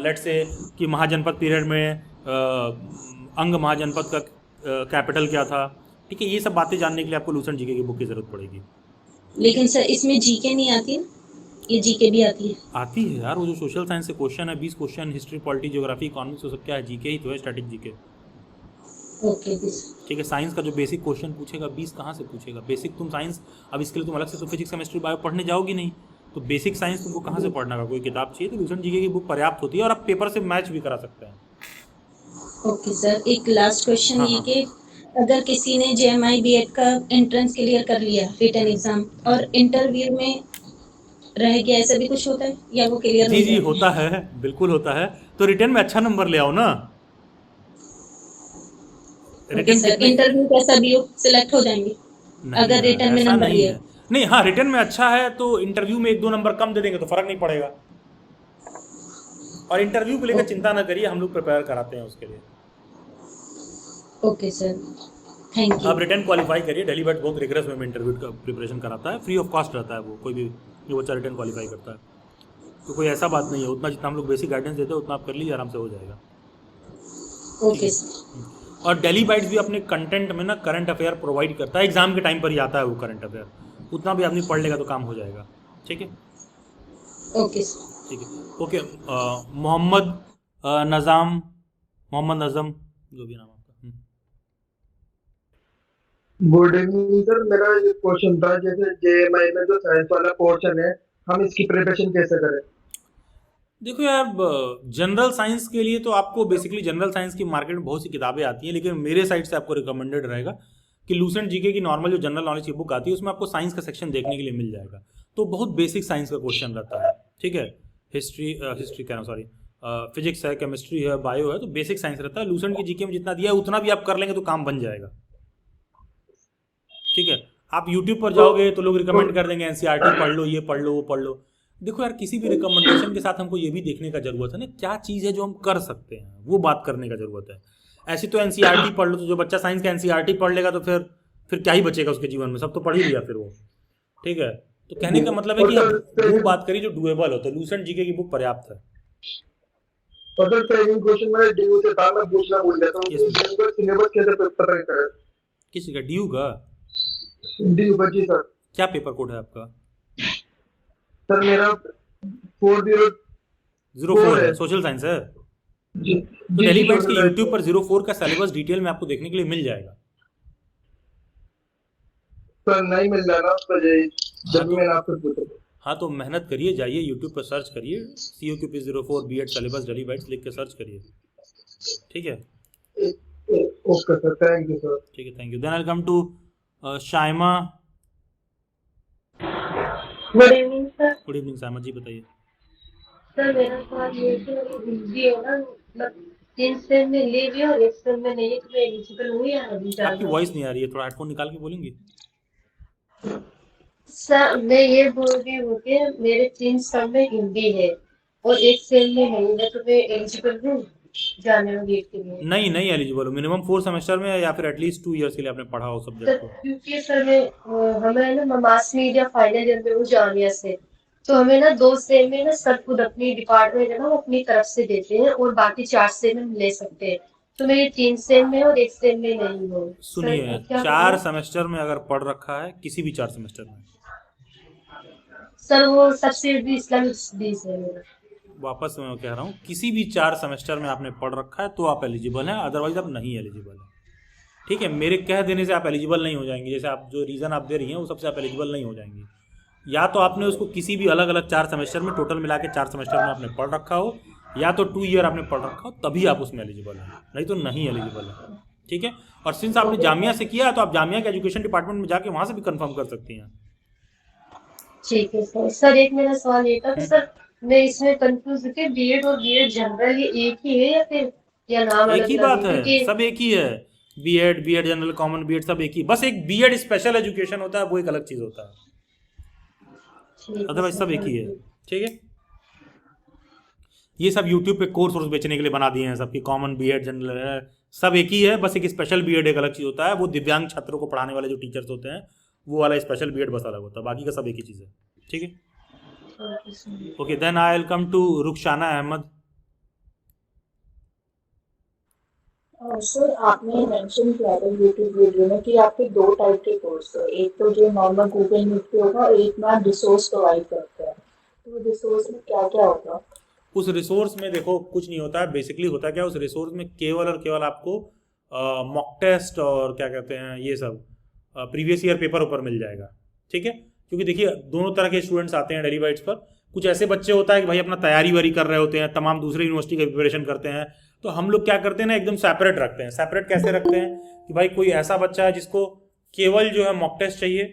लेट से कि महाजनपद पीरियड में अंग महाजनपद का कैपिटल क्या था। ठीक है, ये सब बातें जानने के लिए आपको लूसेंट जीके की बुक की ज़रूरत पड़ेगी। लेकिन सर इसमें जीके नहीं आती है, ये जीके भी आती है? आती है यार, वो जो सोशल साइंस से क्वेश्चन है, 20 question, history polity geography economics, वो सब क्या है, जीके ही तो है, स्टैटिक जीके। Okay this. ठीक है, साइंस का जो बेसिक क्वेश्चन पूछेगा, 20 कहाँ से पूछेगा? बेसिक तुम साइंस, अब इसके लिए तुम अलग से तो फिजिक्स केमिस्ट्री बायो पढ़ने जाओगी नहीं, तो बेसिक साइंस तुमको कहाँ से पढ़ना का, कोई किताब चाहिए? तो लूसेंट जीके की बुक पर्याप्त होती है, और आप पेपर से मैच भी करा सकते हैं। ओके सर, एक लास्ट क्वेश्चन हाँ ये हाँ। कि अगर किसी ने जेएमआई बीएड का एंट्रेंस क्लियर कर लिया, रिटन एग्जाम, और इंटरव्यू में रह गया, ऐसा भी कुछ होता है या वो क्लियर जी हो जी, जाता होता है? है, बिल्कुल होता है। तो रिटर्न में अच्छा नंबर ले आओ ना। ओके रिटर्न सर, कितने? इंटरव्यू कैसा भी हो सिलेक्ट हो जाएंगे नहीं अगर यार, रिटन में ऐसा नंबर नहीं लिए? है। नहीं, हाँ, रिटर्न में अच्छा है तो इंटरव्यू में 1-2 नंबर कम दे देंगे तो फर्क नहीं पड़ेगा। और इंटरव्यू को लेकर चिंता ना करिए, हम लोग प्रिपेयर कराते हैं उसके लिए। Okay sir, thank you. आप रिटर्न क्वालिफाई करिए, डेली बैट बहुत रिगरस वे में इंटरव्यू का प्रिपरेशन कराता है, फ्री ऑफ कॉस्ट रहता है वो, कोई भी जो बच्चा रिटर्न क्वालिफाई करता है। तो कोई ऐसा बात नहीं है, उतना जितना हम लोग बेसिक गाइडेंस देते हैं उतना आप कर लीजिए, आराम से हो जाएगा। ठीक ओके है। सर। और डेली बाइट्स भी अपने कंटेंट में ना करंट अफेयर प्रोवाइड करता है, एग्जाम के टाइम पर ही आता है वो करंट अफेयर, उतना भी आदमी पढ़ लेगा तो काम हो जाएगा। ठीक है। Okay sir. ठीक है, ओके। मोहम्मद नज़ाम, मोहम्मद नज़म, जो भी नाम आपका। Good evening sir. मेरा ये क्वेश्चन था, जैसे जेएमआई में जो साइंस वाला पोर्शन है, हम इसकी प्रिपरेशन कैसे करें? देखो यार, जनरल साइंस के लिए तो आपको बेसिकली जनरल साइंस की मार्केट में बहुत सी किताबें आती हैं, लेकिन मेरे साइड से आपको रिकमेंडेड रहेगा कि लूसेंट जीके की नॉर्मल जो जनरल नॉलेज की बुक आती है, उसमें आपको साइंस का सेक्शन देखने के लिए मिल जाएगा। तो बहुत बेसिक साइंस का क्वेश्चन रहता है। ठीक है, हिस्ट्री कह रहा हूँ, सॉरी, फिजिक्स है, केमिस्ट्री है, बायो है, तो बेसिक साइंस रहता है। लूसेंट की जीके में जितना दिया है उतना भी आप कर लेंगे तो काम बन जाएगा। ठीक है, आप यूट्यूब पर तो, जाओगे तो लोग तो रिकमेंड कर देंगे एनसीईआरटी पढ़ लो, ये पढ़ लो, वो पढ़ लो। देखो यार, किसी भी रिकमेंडेशन के साथ हमको ये भी देखने का जरूरत है ना, क्या चीज़ है जो हम कर सकते हैं, वो बात करने का जरूरत है। ऐसी तो एनसीईआरटी पढ़ लो, तो जो बच्चा साइंस का एनसीईआरटी पढ़ लेगा तो फिर क्या ही बचेगा उसके जीवन में, सब तो पढ़ ही लिया फिर वो। ठीक है, तो कहने का मतलब है और कि सर हम वो बात करिए जो डुएबल हो, तो लूसेंट जीके की बुक पर्याप्त है। और सर सेकंड क्वेश्चन मेरा ड्यू से था, मैं पूछना भूल गया था, किस उनकी जनरल सिलेबस कैसे पता करें? किसी का ड्यू का? ड्यू का जी सर। क्या पेपर कोड है आपका? सर मेरा 404 04 है, है। सोशल साइंस है। जी तो जी डेली जी बाइट्स के सोशल यूट्यूब साइंस। पर 04 का सिलेबस डिटेल में आपको देखने के लिए मिल जाएगा। सर नहीं मिल रहा ना, उस वजह हाँ जब तो मैंने आपसे पूछा। हाँ तो मेहनत करिए, जाइए यूट्यूब पर सर्च करिए, COQP 04 B Ed syllabus daily bytes लिख के सर्च करिए। ठीक है। Okay sir, thank you sir. ठीक है, thank you. Then I come to Shaima. Good evening sir. Good evening Shaima ji, बताइए। सर मेरा सवाल ये है कि मेरी हिंदी है ना, मतलब 3 सेम में ले भी और 1 सेम में नहीं है, तो मैं एलिजिबल हूँ या नहीं आपकी जानना वॉइस था। नहीं आ रही है, थोड़ा हेडफोन निकाल के बोलेंगे। सर मैं ये बोल रही हूँ कि मेरे 3 सेम में हिंदी है और 1 सेम में नहीं है, तो मैं एलिजिबल हूँ जाने में गेट के लिए। नहीं नहीं एलिजिबल हो, मिनिमम 4 सेमेस्टर में या फिर एटलीस्ट 2 ईयर्स के लिए आपने पढ़ा हो सर सब्जेक्ट को। क्योंकि सर मैं हमें ना मास मीडिया फाइनल ईयर में हूँ जामिया से, तो हमें ना 2 सेम में ना सर खुद अपनी डिपार्टमेंट है ना वो अपनी तरफ से देते हैं और बाकी 4 सेम हम ले सकते हैं। तो मेरे 3 सेम में और 1 सेम में नहीं हो सर, सुनिए, क्या 4 करूँ? सेमेस्टर में अगर पढ़ रखा है, किसी भी 4 सेमेस्टर में, सर वो सब्सिडी इस्लामिक स्टडीज है मेरा। वापस मैं कह रहा हूँ, किसी भी 4 सेमेस्टर में आपने पढ़ रखा है तो आप एलिजिबल हैं, अदरवाइज आप नहीं एलिजिबल हैं। ठीक है, मेरे कह देने से आप एलिजिबल नहीं हो जाएंगे। जैसे आप जो रीज़न आप दे रही हैं वो सबसे आप एलिजिबल नहीं हो जाएंगी। या तो आपने उसको किसी भी अलग अलग 4 सेमेस्टर में, टोटल मिला के 4 सेमेस्टर में आपने पढ़ रखा हो, या तो 2 ईयर आपने पढ़ रखा हो, तभी आप उसमें एलिजिबल हैं, नहीं तो नहीं एलिजिबल है। ठीक है, और सिंस आपने जामिया से किया है तो आप जामिया के एजुकेशन डिपार्टमेंट में जाके वहाँ से भी कंफर्म कर सकती हैं। ठीक है सर। सर एक मेरा सवाल ये था कि सर मैं इसमें कंफ्यूज हूँ कि बीएड और बीएड जनरल ये एक ही है या फिर या नाम एक अलग ही अलग बात है? है, क्योंकि सब एक ही है। BEd, BEd general, common BEd सब एक ही, बस एक बीएड स्पेशल एजुकेशन होता है, वो एक अलग चीज़ होता है, ठीक है अदरवाइज सर, सब एक ही है। ठीक है, ये सब यूट्यूब पे कोर्स वोर्स बेचने के लिए बना दिए हैं सबकी, कॉमन बीएड जनरल है, सब एक ही है, बस एक स्पेशल बीएड एक अलग चीज़ होता है। वो दिव्यांग छात्रों को पढ़ाने वाले जो टीचर्स होते हैं वो वाला स्पेशल बीएड बस अलग होता है, बाकी का सब एक ही चीज़ है। ठीक है, okay sir. Okay, then I will come to Rukhsana Ahmed. Sir आपने मेंशन किया था यूट्यूब वीडियो में कि आपके 2 टाइप के कोर्स है, एक तो जो नॉर्मल गूगल मीट पे होगा और एक में आप रिसोर्स प्रोवाइड करते हैं। तो रिसोर्स में क्या क्या होगा? उस रिसोर्स में देखो कुछ नहीं होता है, बेसिकली होता क्या, उस रिसोर्स में केवल और केवल आपको मॉक टेस्ट और क्या कहते हैं ये सब प्रीवियस ईयर पेपर ऊपर मिल जाएगा। ठीक है, क्योंकि देखिए दोनों तरह के स्टूडेंट्स आते हैं डेली बाइट्स पर। कुछ ऐसे बच्चे होता है कि भाई अपना तैयारी वारी कर रहे होते हैं, तमाम दूसरे यूनिवर्सिटी की प्रिपरेशन करते हैं, तो हम लोग क्या करते हैं ना, एकदम सेपरेट रखते हैं। सेपरेट कैसे रखते हैं कि भाई कोई ऐसा बच्चा है जिसको केवल जो है मॉक टेस्ट चाहिए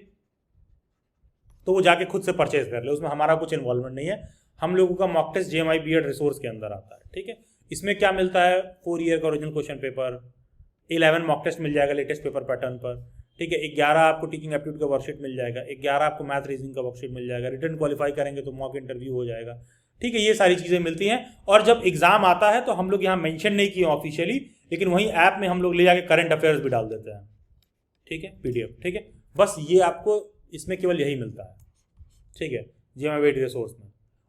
तो वो जाके खुद से परचेज कर ले, उसमें हमारा कुछ इन्वॉल्वमेंट नहीं है। हम लोगों का mock test JMI BEd resource के अंदर आता है। ठीक है, इसमें क्या मिलता है, 4 ईयर का original question paper, 11 mock test मिल जाएगा लेटेस्ट पेपर पैटर्न पर। ठीक है, 11 आपको टीचिंग एप्टीट्यूड का वर्कशीट मिल जाएगा, 11 आपको मैथ रीजनिंग का वर्कशीट मिल जाएगा, रिटर्न क्वालिफाई करेंगे तो मॉक इंटरव्यू हो जाएगा। ठीक है, ये सारी चीज़ें मिलती हैं। और जब एग्जाम आता है तो हम लोग यहाँ मेंशन नहीं किए ऑफिशियली, लेकिन वहीं ऐप में हम लोग ले जाके करंट अफेयर्स भी डाल देते हैं। ठीक है, PDF। ठीक है, बस ये आपको इसमें केवल यही मिलता है। ठीक है, JMI बीएड रिसोर्स में।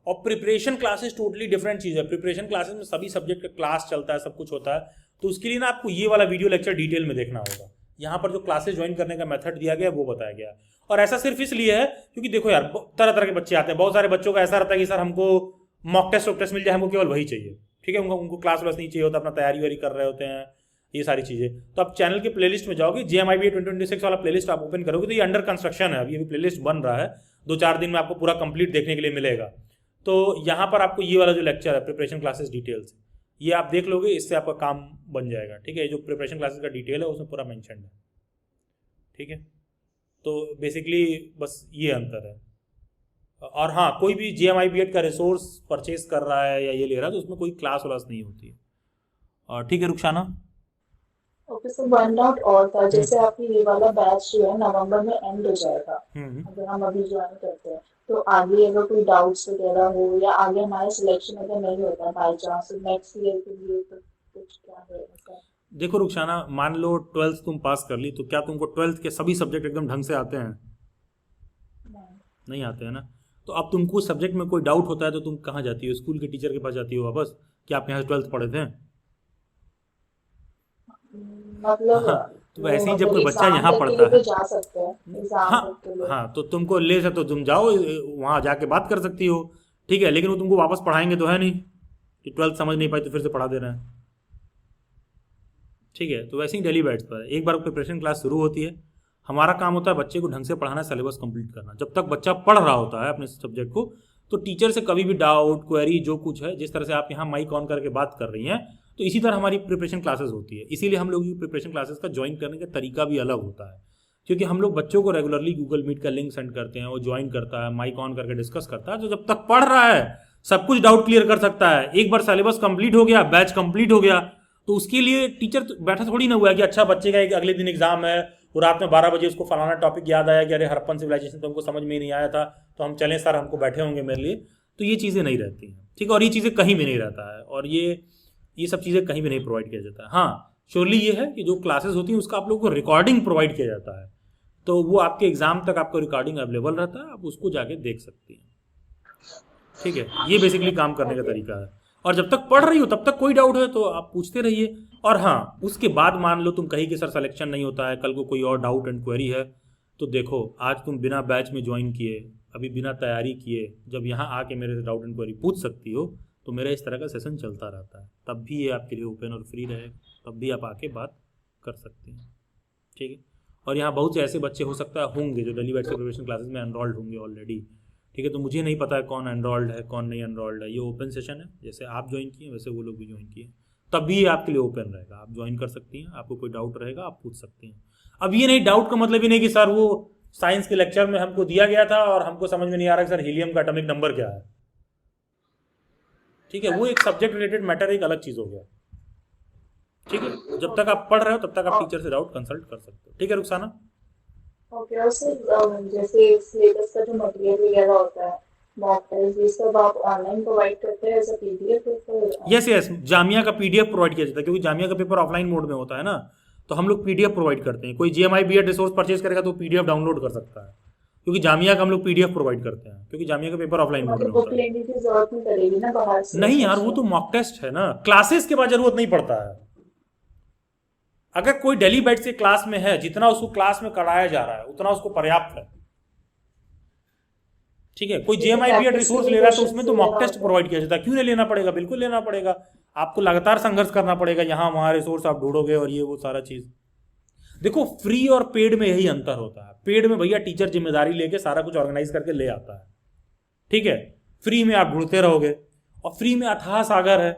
और प्रिपरेशन क्लासेस टोटली डिफरेंट चीज़ है। प्रिपरेशन क्लासेस में सभी सब्जेक्ट का क्लास चलता है, सब कुछ होता है, तो उसके लिए ना आपको ये वाला वीडियो लेक्चर डिटेल में देखना होगा। यहाँ पर जो क्लासेस ज्वाइन करने का मेथड दिया गया है वो बताया गया है। और ऐसा सिर्फ इसलिए है क्योंकि देखो यार तरह तरह के बच्चे आते हैं, बहुत सारे बच्चों का ऐसा रहता है कि सर हमको मॉक टेस्ट मिल जाए, हमको केवल वही चाहिए। ठीक है, उनको क्लास व्लास नहीं चाहिए होता, अपना तैयारी वारी कर रहे होते हैं, ये सारी चीज़ें। तो आप चैनल के प्लेलिस्ट में जाओगे, JMI बीएड 2026 वाला प्लेलिस्ट आप ओपन करोगे तो ये अंडर कंस्ट्रक्शन है, अभी अभी प्लेलिस्ट बन रहा है, 2-4 दिन में आपको पूरा कंप्लीट देखने के लिए मिलेगा। तो यहाँ पर आपको ये वाला जो लेक्चर है प्रिपरेशन क्लासेस डिटेल्स, ये आप देख लोगे, इससे आपका काम बन जाएगा। ठीक है, जो प्रिपरेशन क्लासेस का डिटेल है उसमें पूरा मेंशन है। ठीक है, तो बेसिकली बस ये अंतर है। और हाँ, कोई भी JMI बीएड का रिसोर्स परचेज कर रहा है या ये ले रहा है तो उसमें कोई क्लास व्लास नहीं होती है। और ठीक है Rukhsana. Okay sir, one doubt और था, जैसे आपकी ये वाला बैच जो है नवंबर में एंड हो जाएगा, अगर हम अभी ज्वाइन करते हैं, तो आगे अगर कोई डाउट्स वगैरह हो या आगे हमारा सिलेक्शन अगर नहीं होता बाई चांस नेक्स्ट ईयर के लिए, तो कुछ क्या है? देखो रुखसाना, मान लो 12th तुम पास कर ली, तो क्या तुमको 12th के सभी सब्जेक्ट एकदम ढंग से आते हैं? नहीं आते हैं ना। तो अब तुमको सब्जेक्ट में कोई डाउट होता है तो तुम कहाँ जाती हो? स्कूल के टीचर के पास जाती हो वापस कि आप यहाँ 12th पढ़े थे? मतलब हाँ, तो वैसे ही जब कोई बच्चा यहाँ पढ़ता है जा सकते हैं हाँ, तो तुमको ले सकते हो, तुम जाओ वहाँ जाके बात कर सकती हो। ठीक है, लेकिन वो तुमको वापस पढ़ाएंगे तो है नहीं कि 12th समझ नहीं पाई तो फिर से पढ़ा दे रहे हैं। ठीक है, तो वैसे ही डेली बैट्स पर एक बार प्रिपरेशन क्लास शुरू होती है, हमारा काम होता है बच्चे को ढंग से पढ़ाना, सिलेबस कंप्लीट करना। जब तक बच्चा पढ़ रहा होता है अपने सब्जेक्ट को, तो टीचर से कभी भी डाउट क्वेरी जो कुछ है, जिस तरह से आप यहाँ माइक ऑन करके बात कर रही हैं, तो इसी तरह हमारी प्रिपरेशन क्लासेस होती है। इसीलिए हम लोग की प्रिपरेशन क्लासेस का ज्वाइन करने का तरीका भी अलग होता है, क्योंकि हम लोग बच्चों को रेगुलरली गूगल मीट का लिंक सेंड करते हैं, वो ज्वाइन करता है, माइक ऑन करके डिस्कस करता है। तो जब तक पढ़ रहा है सब कुछ डाउट क्लियर कर सकता है। एक बार सिलेबस कंप्लीट हो गया, बैच कंप्लीट हो गया, तो उसके लिए टीचर बैठा थोड़ी ना हुआ है कि अच्छा बच्चे का एक अगले दिन एग्जाम है और रात में 12 बजे उसको फलाना टॉपिक याद आया कि अरे हरप्पन सिविलाइजेशन तो हमको समझ में ही नहीं आया था, तो हम चलें सर, हमको बैठे होंगे मेरे लिए। तो ये चीज़ें नहीं रहती हैं। ठीक है, और ये चीज़ें कहीं भी नहीं रहता है, और ये सब चीज़ें कहीं भी नहीं प्रोवाइड किया जाता है। हाँ, श्योरली ये है कि जो क्लासेस होती हैं उसका आप लोगों को रिकॉर्डिंग प्रोवाइड किया जाता है, तो वो आपके एग्जाम तक आपका रिकॉर्डिंग अवेलेबल रहता है, आप उसको जाके देख सकती हैं। ठीक है, ये बेसिकली काम करने का तरीका है। और जब तक पढ़ रही हो तब तक कोई डाउट है तो आप पूछते रहिए। और हाँ, उसके बाद मान लो तुम कहीं कि सर सिलेक्शन नहीं होता है, कल को कोई और डाउट एंड क्वेरी है, तो देखो आज तुम बिना बैच में ज्वाइन किए अभी बिना तैयारी किए जब यहाँ आके मेरे से डाउट इंक्वायरी पूछ सकती हो, तो मेरा इस तरह का सेशन चलता रहता है। तब भी ये आपके लिए ओपन और फ्री रहेगा, तब भी आप आके बात कर सकते हैं, ठीक है। और यहाँ बहुत से ऐसे बच्चे हो सकता है होंगे जो डेली बैच के प्रिपरेशन क्लासेस में एनरोल्ड होंगे ऑलरेडी, ठीक है। तो मुझे नहीं पता है कौन एनरोल्ड है कौन नहीं एनरोल्ड है। ये ओपन सेशन है, जैसे आप ज्वाइन किए वैसे वो लोग भी ज्वाइन किए, तब भी ये आपके लिए ओपन रहेगा, आप ज्वाइन कर सकती हैं। आपको कोई डाउट रहेगा आप पूछ सकती हैं। अब ये नहीं, डाउट का मतलब ही नहीं कि सर वो साइंस के लेक्चर में हमको दिया गया था और हमको समझ में नहीं आ रहा कि सर हीलियम का एटॉमिक नंबर क्या है, ठीक है। वो एक सब्जेक्ट रिलेटेड मैटर, एक अलग चीज हो गया, ठीक है। जब तक आप पढ़ रहे हो तब तक आप टीचर से डाउट कंसल्ट कर सकते हो, ठीक है रुखसाना। ओके, और सर जैसे सिलेबस का जो मटेरियल वगैरह होता है, मॉक टेस्ट, ये सब आप ऑनलाइन प्रोवाइड करते हैं as a PDF? Yes yes, Jamia का पीडीएफ प्रोवाइड किया जाता है, क्योंकि जामिया का पेपर ऑफलाइन मोड में होता है ना, तो हम लोग पीडीएफ प्रोवाइड करते हैं। कोई जीएमआई बीएड रिसोर्स परचेज करेगा तो पीडीएफ डाउनलोड कर सकता है, क्योंकि जामिया का हम लोग पीडीएफ प्रोवाइड करते हैं, क्योंकि जामिया का पेपर ऑफलाइन मोड में मतलब बुक होता है। लेने की जरूरत नहीं पड़ेगी ना बाहर से? नहीं यार, वो तो मॉक टेस्ट है ना, क्लासेस के बाद जरूरत नहीं पड़ता है। अगर कोई डेली बैच से क्लास में है, जितना उसको क्लास में कराया जा रहा है उतना उसको पर्याप्त है, ठीक है। कोई जेएमआई बीएड रिसोर्स ले रहा है तो उसमें तो मॉक टेस्ट प्रोवाइड किया जाता है, क्यों नहीं लेना पड़ेगा, बिल्कुल लेना पड़ेगा। आपको लगातार संघर्ष करना पड़ेगा, यहाँ वहाँ रिसोर्स आप ढूंढोगे और ये वो सारा चीज। देखो, फ्री और पेड में यही अंतर होता है। पेड में भैया टीचर जिम्मेदारी लेके सारा कुछ ऑर्गेनाइज करके ले आता है, ठीक है। फ्री में आप ढूंढते रहोगे, और फ्री में अथाह सागर है,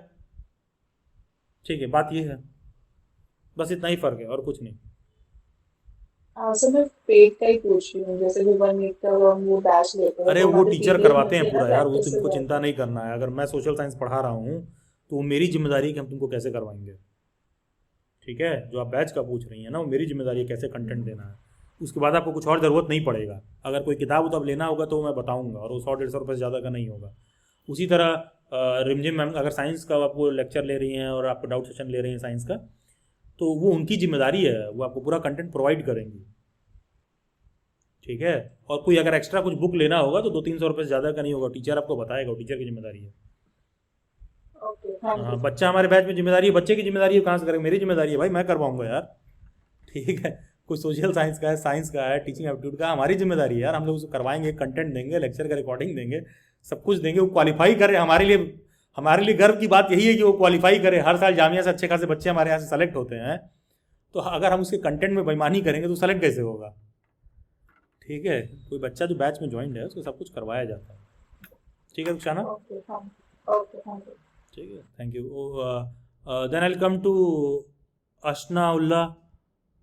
ठीक है। बात ये है, बस इतना ही फर्क है और कुछ नहीं। सर मैं पेड का ही पूछ रही हूँ, जैसे भी 1 वीक का वो बैच लेते हैं। अरे तो वो हमारे टीचर PDF करवाते हैं मिलती है पूरा ना यार, वो practice तुमको वगैरह? चिंता नहीं करना है। अगर मैं सोशल साइंस पढ़ा रहा हूँ तो वो मेरी जिम्मेदारी है कि हम तुमको कैसे करवाएंगे, ठीक है। जो आप बैच का पूछ रही है ना, वो मेरी जिम्मेदारी है कैसे कंटेंट देना है। उसके बाद आपको कुछ और ज़रूरत नहीं पड़ेगा। अगर कोई किताब उताब लेना होगा तो मैं बताऊंगा, और वो 100-150 रुपये से ज़्यादा का नहीं होगा। उसी तरह रिमझिम मैम अगर साइंस का आपको लेक्चर ले रही हैं और आपको डाउट सेशन ले रही हैं साइंस का, तो वो उनकी जिम्मेदारी है, वो आपको पूरा कंटेंट प्रोवाइड करेंगी, ठीक है। और कोई अगर एक्स्ट्रा कुछ बुक लेना होगा तो 200-300 रुपये से ज़्यादा का नहीं होगा, टीचर आपको बताएगा, वो टीचर की जिम्मेदारी है। ओके, थैंक हाँ, यू। बच्चा हमारे बैच में जिम्मेदारी है, बच्चे की जिम्मेदारी है, कहाँ से करेगा, मेरी जिम्मेदारी है भाई, मैं करवाऊंगा यार, ठीक है। कोई सोशल साइंस का है, साइंस का है, टीचिंग एप्टीट्यूड का, हमारी जिम्मेदारी है यार। हम लोग उसको करवाएंगे, कंटेंट देंगे, लेक्चर का रिकॉर्डिंग देंगे, सब कुछ देंगे। वो क्वालिफाई करे, हमारे लिए गर्व की बात यही है कि वो क्वालिफाई करे। हर साल जामिया से अच्छे खासे बच्चे हमारे यहाँ से सेलेक्ट होते हैं, तो अगर हम उसके कंटेंट में बेईमानी करेंगे तो सेलेक्ट कैसे होगा, ठीक है। कोई बच्चा जो बैच में ज्वाइन है उसको सब कुछ करवाया जाता है, ठीक है रुखसाना, ओके, थैंक यू। ठीक है, thank you. Then I come to Ashnaullah,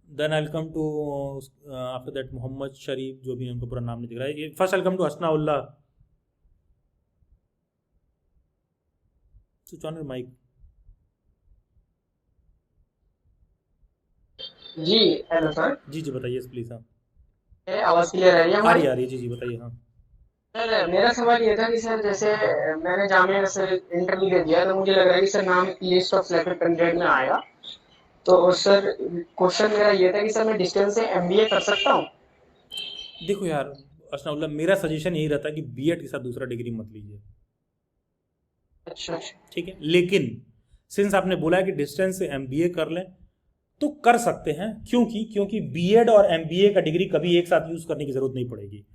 then I come to after that Mohammad Sharif, जो भी उनको पूरा नाम नहीं दिख रहा है। First I come to Ashnaullah, switch on your mic. जी हेलो सर। जी जी बताइए प्लीज। हाँ, ये आवाज क्लियर आ रही है आ हमारी? रही आ रही है, जी जी बताइए। हाँ सर मेरा सवाल ये था कि सर जैसे मैंने जामिया से इंटरव्यू दे दिया, तो मुझे लग रहा है कि सर नाम लिस्ट ऑफ सिलेक्टेड कैंडिडेट में आएगा। तो सर क्वेश्चन मेरा ये था कि सर मैं डिस्टेंस से एमबीए कर सकता हूँ? देखो यार अशनाउल्ला, मेरा सजेशन यही रहता है कि बीएड के साथ दूसरा डिग्री मत लीजिए, अच्छा, ठीक है। लेकिन सिंस आपने बोला है कि डिस्टेंस से एमबीए कर लें, तो कर सकते हैं। क्योंकि बीएड और एमबीए का डिग्री कभी एक साथ यूज करने की जरूरत नहीं पड़ेगी।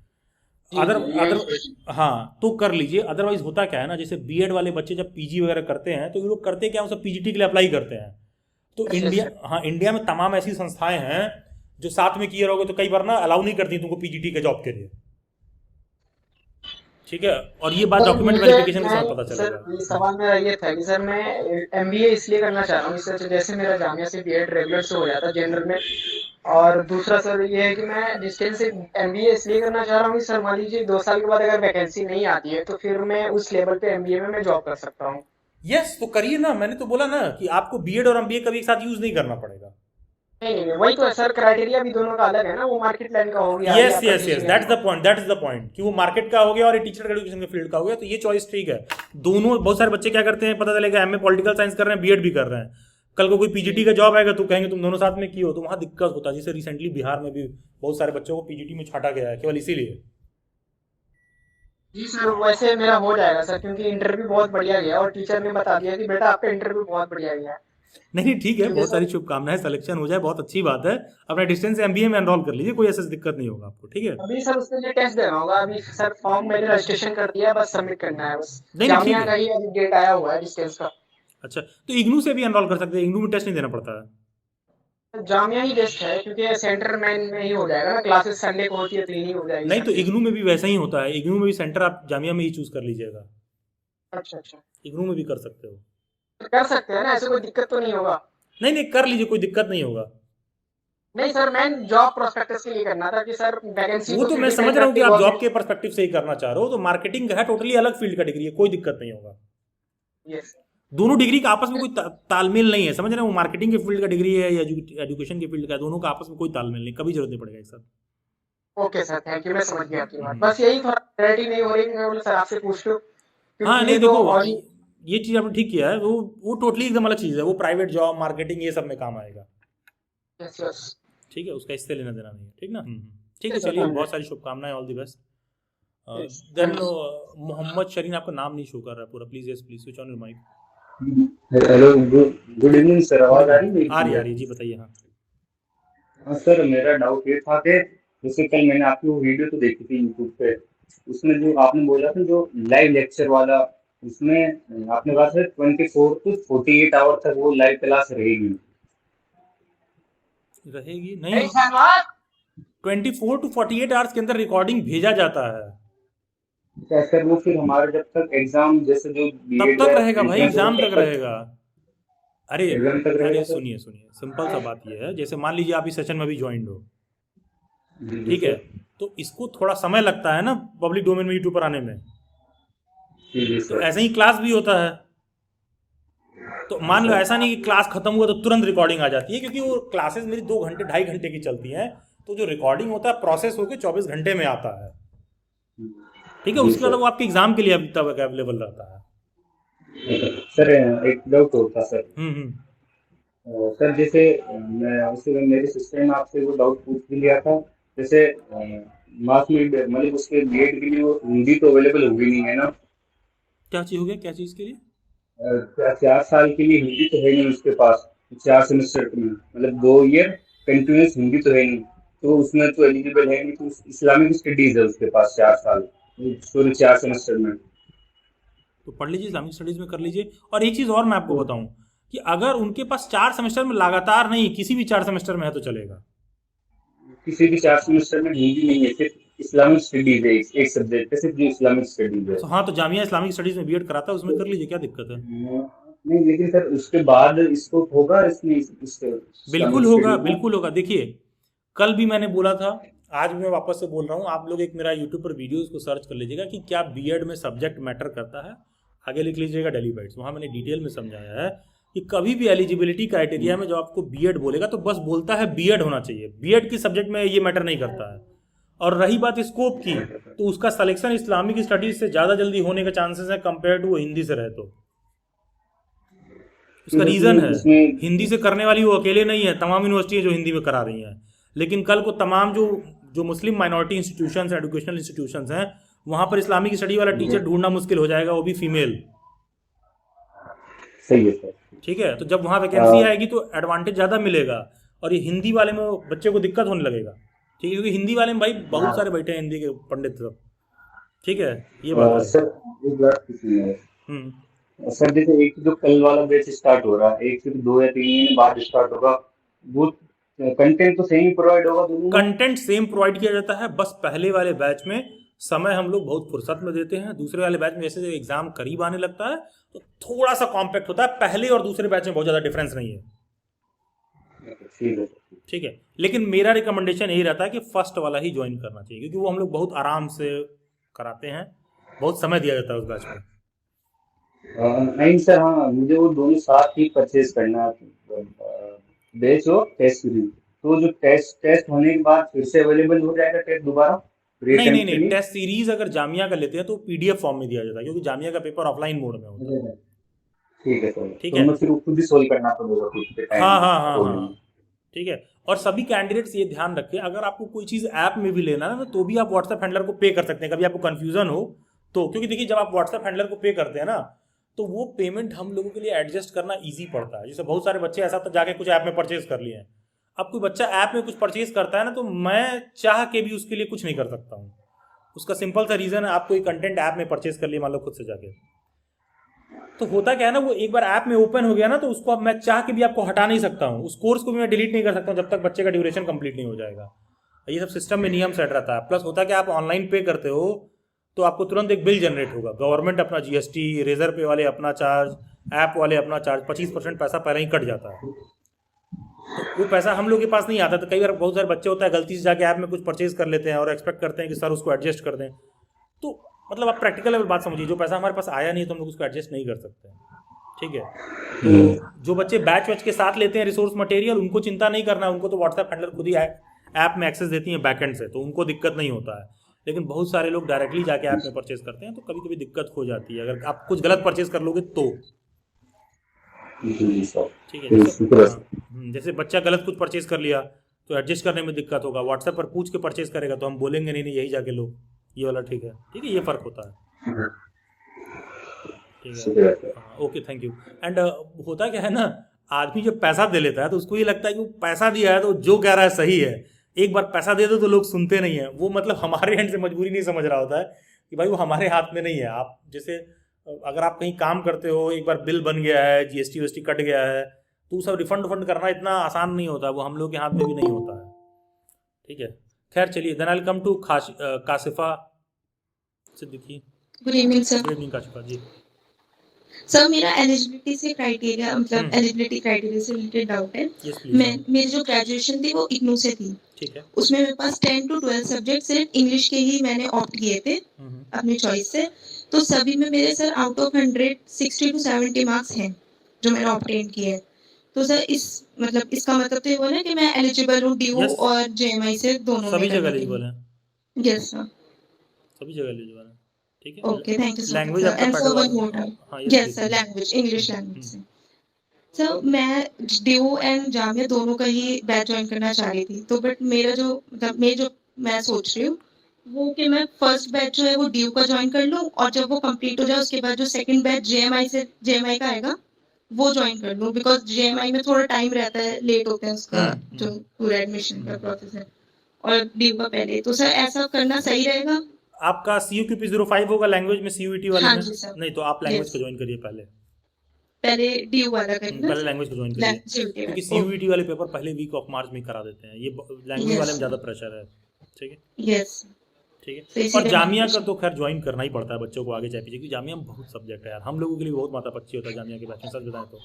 हाँ, तो कर लीजिए। अदरवाइज होता क्या है ना, जैसे बीएड वाले बच्चे जब पीजी वगैरह करते हैं तो ये लोग करते क्या है, सब पीजीटी के लिए अप्लाई करते हैं। तो इंडिया में तमाम ऐसी संस्थाएं हैं जो साथ में किए रहोगे तो कई बार ना अलाउ नहीं करती तुमको पीजीटी के जॉब के लिए, ठीक है। और ये बात डॉक्यूमेंट वेरिफिकेशन के साथ पता चलेगा। सर सवाल मेरा ये था कि सर मैं एमबीए इसलिए करना चाह रहा हूँ, इससे जैसे मेरा जामिया से बीएड रेगुलर से हो जाता जनरल में। और दूसरा सर ये है कि मैं डिस्टेंस से एमबीए इसलिए करना चाह रहा हूँ कि सर मान लीजिए 2 साल के बाद अगर वैकेंसी नहीं आती है तो फिर मैं उस लेवल पे एमबीए में मैं जॉब कर सकता हूँ। यस, तो करिए ना। मैंने तो बोला ना कि आपको बीएड और एमबीए कभी एक साथ यूज नहीं करना पड़ेगा। नहीं, वही तो है सर, क्राइटेरिया भी दोनों का अलग है ना, वो मार्केट लाइन का हो गया। यस, दैट्स द पॉइंट कि वो मार्केट का हो गया और टीचर एजुकेशन के फील्ड का हो गया, तो ये चॉइस ठीक है। दोनों, बहुत सारे बच्चे क्या करते हैं, पता चलेगा एमए पॉलिटिकल साइंस कर रहे हैं, बीएड भी कर रहे हैं, कल को कोई पीजीटी का जॉब आएगा तो कहेंगे तुम दोनों साथ में किए हो, तो वहां दिक्कत होता है। जैसे रिसेंटली बिहार में भी बहुत सारे बच्चों को पीजीटी में छांटा गया है केवल इसीलिए। जी सर, वैसे मेरा हो जाएगा सर, क्योंकि इंटरव्यू बहुत बढ़िया गया और टीचर ने बता दिया कि बेटा आपका इंटरव्यू बहुत बढ़िया गया। नहीं ठीक है, बहुत सारी शुभकामनाएं, सिलेक्शन हो जाए बहुत अच्छी बात है। अपना डिस्टेंस एमबीए में एनरोल कर लीजिए, कोई ऐसी दिक्कत नहीं होगा आपको, ठीक है। अभी सर उसके लिए टेस्ट देना होगा। अभी सर फॉर्म मैंने रजिस्ट्रेशन कर दिया है, बस सबमिट करना है बस। नहीं ठीक जामिया है। का ही अभी डेट आया हुआ है डिस्टेंस का। अच्छा, तो इग्नू से भी एनरोल कर सकते हैं, इग्नू में टेस्ट नहीं देना पड़ता है। जामिया ही बेस्ट है क्योंकि सेंटर में ही हो जाएगा ना, क्लासेस संडे को होती है तो नहीं हो जाएगी। नहीं तो इग्नू में भी वैसा ही होता है, इग्नू में भी सेंटर आप जामिया में ही चूज कर लीजिएगा, अच्छा अच्छा, इग्नू में भी कर सकते हो। कर सकते हैं ना, ऐसे कोई दिक्कत तो नहीं होगा? नहीं नहीं कर लीजिए, कोई दिक्कत नहीं होगा। नहीं सर, मैं जॉब प्रोस्पेक्टस के लिए करना था कि सर वैकेंसी वो तो मैं समझ रहा हूँ कि आप जॉब के पर्सपेक्टिव से ही करना चाह रहे हो, तो मार्केटिंग है टोटली अलग फील्ड का डिग्री है, कोई दिक्कत नहीं होगा। यस दोनों डिग्री का आपस में कोई तालमेल नहीं है, समझ रहे हो, मार्केटिंग के फील्ड का डिग्री है या एजुकेशन के फील्ड का, दोनों का आपस में कोई तालमेल नहीं, कभी जरूरत नहीं पड़ेगा एक साथ। ओके सर, थैंक यू, मैं समझ गया आपकी बात। बस यही थोड़ा क्लैरिटी नहीं हो रही, मैं बोला सर आपसे पूछ लूं। हाँ क्योंकि नहीं ये तो देखो, और ये चीज आपने ठीक किया है, वो टोटली एकदम अलग चीज है, वो प्राइवेट जॉब मार्केटिंग ये सब में काम आएगा, यस यस, ठीक है, उसका इससे लेना देना नहीं है, ठीक ना। ठीक है, ठीक है, चलिए, समझ बहुत सारी शुभकामनाएं, all the best. Yes, then thank Mohammad Shareen, आपका नाम नहीं शो कर रहा है पूरा, please please switch on your mic. Hello, good evening sir, आवाज आ रही है मेरी? आ रही है जी, बताइए। हाँ हाँ सर, मेरा डाउट ये था कि जैसे कल मैंने आपकी वो वीडियो तो देखी थी यूट्यूब पे, उसमें जो आपने बोला था जो लाइव लेक्चर वाला, उसमें आपने कहा था 24 to 48 आवर तक वो लाइव क्लास रहेगी। रहेगी नहीं नहीं, धन्यवाद। 24 to 48 आवर्स के अंदर रिकॉर्डिंग भेजा जाता है, क्या सर वो फिर हमारे जब तक एग्जाम जैसे जो तब बीएड तक रहेगा भाई, एग्जाम तक रहेगा। अरे एग्जाम तक अरे रहेगा सर? सुनिए सुनिए, सिंपल सा बात ये है, जैसे मान लीजिए आप इस सेशन में भी ज्वाइन हो, जी ठीक है, सर। तो इसको थोड़ा समय लगता है ना पब्लिक डोमेन में यूट्यूब पर आने में, जी तो सर। ऐसे ही क्लास भी होता है। तो मान लो ऐसा नहीं कि क्लास खत्म हुआ तो तुरंत रिकॉर्डिंग आ जाती है, क्योंकि वो क्लासेस मेरी 2 घंटे 2.5 घंटे की चलती हैं, तो जो रिकॉर्डिंग होता है प्रोसेस होकर 24 घंटे में आता है, ठीक है। जी उसके बाद सर। वो आपके एग्जाम के लिए अभी तक अवेलेबल रहता है। सर एक डाउट होता सर। सर जैसे मैं उससे मेरे सिस्टर ने आपसे वो डाउट पूछ भी लिया था, जैसे मास मीडिया मतलब उसके बीएड के लिए वो हिंदी तो अवेलेबल होगी नहीं है ना? क्या चीज हो गया, क्या चीज के लिए? 4 साल के लिए हिंदी तो है नहीं उसके पास, 4 सेमेस्टर में मतलब 2 ईयर कंटिन्यूस हिंदी तो है नहीं, तो उसमें तो एलिजिबल है नहीं, तो इस्लामिक स्टडीज है उसके पास 4 साल, सॉरी 4 सेमेस्टर में। तो पढ़ लीजिए, इस्लामिक स्टडीज में कर लीजिए। और एक चीज और मैं आपको बताऊं कि अगर उनके पास 4 सेमेस्टर में लगातार नहीं, किसी भी 4 सेमेस्टर में है तो चलेगा। किसी भी 4 सेमेस्टर में हिंदी नहीं है, सिर्फ इस्लामिक स्टडीज है, एक सब्जेक्ट है सिर्फ जो इस्लामिक स्टडीज है। तो हाँ, तो जामिया इस्लामिक स्टडीज में बीएड कराता है, उसमें कर लीजिए, क्या दिक्कत है? नहीं लेकिन सर उसके बाद इसको होगा इसमें बिल्कुल होगा, बिल्कुल होगा। देखिए, कल भी मैंने बोला था, आज भी मैं वापस से बोल रहा हूँ, आप लोग एक मेरा यूट्यूब पर वीडियोस को सर्च कर लीजिएगा कि क्या बीएड में सब्जेक्ट मैटर करता है, आगे लिख लीजिएगा डेली बाइट्स, वहाँ मैंने डिटेल में समझाया है कि कभी भी एलिजिबिलिटी क्राइटेरिया में जो आपको बीएड बोलेगा तो बस बोलता है बीएड होना चाहिए, बीएड की सब्जेक्ट में ये मैटर नहीं करता है। और रही बात स्कोप की, तो उसका सिलेक्शन इस्लामिक स्टडीज से ज़्यादा जल्दी होने के चांसेस है कंपेयर टू वो हिंदी से रहे तो। उसका रीज़न है, हिंदी से करने वाली वो अकेले नहीं है, तमाम यूनिवर्सिटी जो हिंदी में करा रही हैं, लेकिन कल को तमाम जो मुस्लिम माइनॉरिटी इंस्टीट्यूशंस हैं, एजुकेशनल इंस्टीट्यूशंस हैं, वहाँ पर इस्लामिक स्टडी वाला टीचर ढूंढना मुश्किल हो जाएगा, वो भी फीमेल। सही है सर। ठीक है, तो जब वहाँ वैकेंसी आएगी तो एडवांटेज ज़्यादा मिलेगा, और ये हिंदी वाले में बच्चे को दिक्कत होने लगेगा, ठीक है, क्योंकि हिंदी वाले में भाई बहुत सारे बैठे हैं हिंदी के पंडित सब, ठीक है, ये बात है। सर एक बात सर, जैसे एक जो कल वाला बैच स्टार्ट हो रहा है, एक से 2 या 3 महीने बाद स्टार्ट होगा, वो कंटेंट तो सेम प्रोवाइड होगा दोनों में? कंटेंट सेम प्रोवाइड किया जाता है, बस पहले वाले बैच में समय हम लोग बहुत फुर्सत में देते हैं, दूसरे वाले बैच में जैसे एग्जाम करीब आने लगता है तो थोड़ा सा कॉम्पैक्ट होता है, पहले और दूसरे बैच में बहुत ज़्यादा डिफरेंस नहीं है। ठीक है, लेकिन मेरा रिकमेंडेशन यही रहता है कि फर्स्ट वाला ही ज्वाइन करना चाहिए, क्योंकि वो हम लोग बहुत आराम से कराते हैं, बहुत समय दिया जाता है उस बैच में। नहीं सर, हाँ मुझे वो दोनों साथ ही परचेज करना है, बैच और टेस्ट सीरीज, तो जो टेस्ट होने के बाद फिर से अवेलेबल हो जाएगा टेस्ट दोबारा? नहीं, टेस्ट सीरीज अगर जामिया का लेते हैं तो पीडीएफ फॉर्म में दिया जाता है, क्योंकि जामिया का पेपर ऑफलाइन मोड में होता है। ठीक है सर, ठीक तो है, मैं फिर खुद ही सोल्व करना पड़ेगा खुद पे टाइम। हाँ, ठीक है। और सभी कैंडिडेट्स ये ध्यान रखें, अगर आपको कोई चीज़ ऐप में भी लेना है ना, तो भी आप व्हाट्सएप हैंडलर को पे कर सकते हैं, कभी आपको कन्फ्यूजन हो तो, क्योंकि देखिए जब आप व्हाट्सएप हैंडलर को पे करते हैं ना, तो वो पेमेंट हम लोगों के लिए एडजस्ट करना ईजी पड़ता है। जैसे बहुत सारे बच्चे ऐसा तो जाके कुछ ऐप में परचेज कर लिए हैं, अब कोई बच्चा ऐप में कुछ परचेज करता है ना, तो मैं चाह के भी उसके लिए कुछ नहीं कर सकता हूँ। उसका सिंपल सा रीज़न है, आप कोई कंटेंट ऐप में परचेज कर लिए मान लो खुद से जाके, तो होता क्या है ना, वो एक बार ऐप में ओपन हो गया ना, तो उसको अब मैं चाह के भी आपको हटा नहीं सकता हूँ, उस कोर्स को भी मैं डिलीट नहीं कर सकता हूँ जब तक बच्चे का ड्यूरेशन कंप्लीट नहीं हो जाएगा। ये सब सिस्टम में नियम सेट रहता है। प्लस होता है कि आप ऑनलाइन पे करते हो तो आपको तुरंत एक बिल जनरेट होगा, गवर्नमेंट अपना GST, रेजर पे वाले अपना चार्ज, ऐप वाले अपना चार्ज, 25% पैसा पहले ही कट जाता है। तो वो पैसा हम लोग के पास नहीं आता। तो कई बार बहुत सारे बच्चे होता है गलती से जाके ऐप में कुछ परचेज कर लेते हैं और एक्सपेक्ट करते हैं कि सर उसको एडजस्ट कर दें। तो मतलब आप प्रैक्टिकल लेवल बात समझिए, जो पैसा हमारे पास आया नहीं तो हम लोग उसको एडजस्ट नहीं कर सकते हैं, ठीक है। तो जो बच्चे बैच वैच के साथ लेते हैं रिसोर्स मटेरियल, उनको चिंता नहीं करना है, उनको तो व्हाट्सएप हैंडलर खुद ही ऐप में एक्सेस देती है बैकएंड से, तो उनको दिक्कत नहीं होता है। लेकिन बहुत सारे लोग डायरेक्टली जाके ऐप में परचेज करते हैं, तो कभी कभी दिक्कत हो जाती है अगर आप कुछ गलत परचेज कर लोगे तो, ठीक है। जैसे बच्चा गलत कुछ परचेज कर लिया तो एडजस्ट करने में दिक्कत होगा, व्हाट्सएप पर पूछ के परचेज करेगा तो हम बोलेंगे नहीं नहीं यही जाके लो, ये वाला ठीक है, ठीक है, ये फ़र्क होता है, ठीक है। Okay, thank you. एंड होता क्या है ना, आदमी जब पैसा दे लेता है तो उसको ये लगता है कि वो पैसा दिया है तो जो कह रहा है सही है। एक बार पैसा दे दो तो लोग सुनते नहीं है, वो मतलब हमारे एंड से मजबूरी नहीं समझ रहा होता है कि भाई वो हमारे हाथ में नहीं है। आप जैसे अगर आप कहीं काम करते हो, एक बार बिल बन गया है, GST कट गया है, तो सब रिफंड करना इतना आसान नहीं होता, वो हम लोग के हाथ में भी नहीं होता है, ठीक है। खैर चलिए, then I will come to Kashifa Siddiqui. Good evening sir. Good evening Kashifa ji. Sir मेरा एलिजिबिलिटी से क्राइटेरिया मतलब एलिजिबिलिटी क्राइटेरिया से रिलेटेड डाउट है। Yes, please, मैं मेरी जो ग्रेजुएशन थी वो इग्नू से थी, ठीक है। उसमें मेरे पास 10 to 12 सब्जेक्ट सिर्फ इंग्लिश के ही मैंने ऑप्ट किए थे अपनी चॉइस से, तो सभी में मेरे sir out of 100 60 to 70 marks हैं जो मैंने ऑब्टेन किए हैं। तो सर इसका मतलब तो ये हुआ ना कि मैं एलिजिबल हूँ DU Yes. और JMI से दोनों सभी में जगह एलिजिबल है, यस सर। सभी जगह एलिजिबल है, ठीक है। Okay, thank you so much language sir. आपका and for one pattern, more time, हाँ yes sir, language English language से। सर मैं DU एंड जामिया दोनों का ही बैच ज्वाइन करना चाह रही थी, तो बट मेरा जो मतलब मैं सोच रही हूँ वो कि मैं फर्स्ट बैच जो है वो DU का ज्वाइन कर लूँ, और जब वो कंप्लीट हो जाए उसके बाद जो सेकंड बैच JMI का आएगा वो ज्वाइन कर लूँ, बिकॉज JMI में थोड़ा टाइम रहता है, लेट होता है उसका जो पूरा एडमिशन का प्रोसेस है, और DU का पहले। तो सर ऐसा करना सही रहेगा? आपका CUQP 05 होगा लैंग्वेज में, CUET वाले हाँ में जी सर। नहीं, तो आप लैंग्वेज Yes. को ज्वाइन करिए पहले DU वाला करना, पहले लैंग्वेज को ज्वाइन करिए, क्योंकि CUET वाले पेपर पहले वीक ऑफ मार्च में ही करा देते हैं, ये लैंग्वेज Yes. वाले में ज़्यादा प्रेशर है, ठीक है, यस ठीक तो है। इसीलिए और जामिया मैं- का तो खैर ज्वाइन करना ही पड़ता है बच्चों को आगे चाहे पीछे, क्योंकि जामिया में बहुत सब्जेक्ट है यार, हम लोगों के लिए बहुत माथा पच्ची होता है जामिया के बैच में, सच बताएं तो,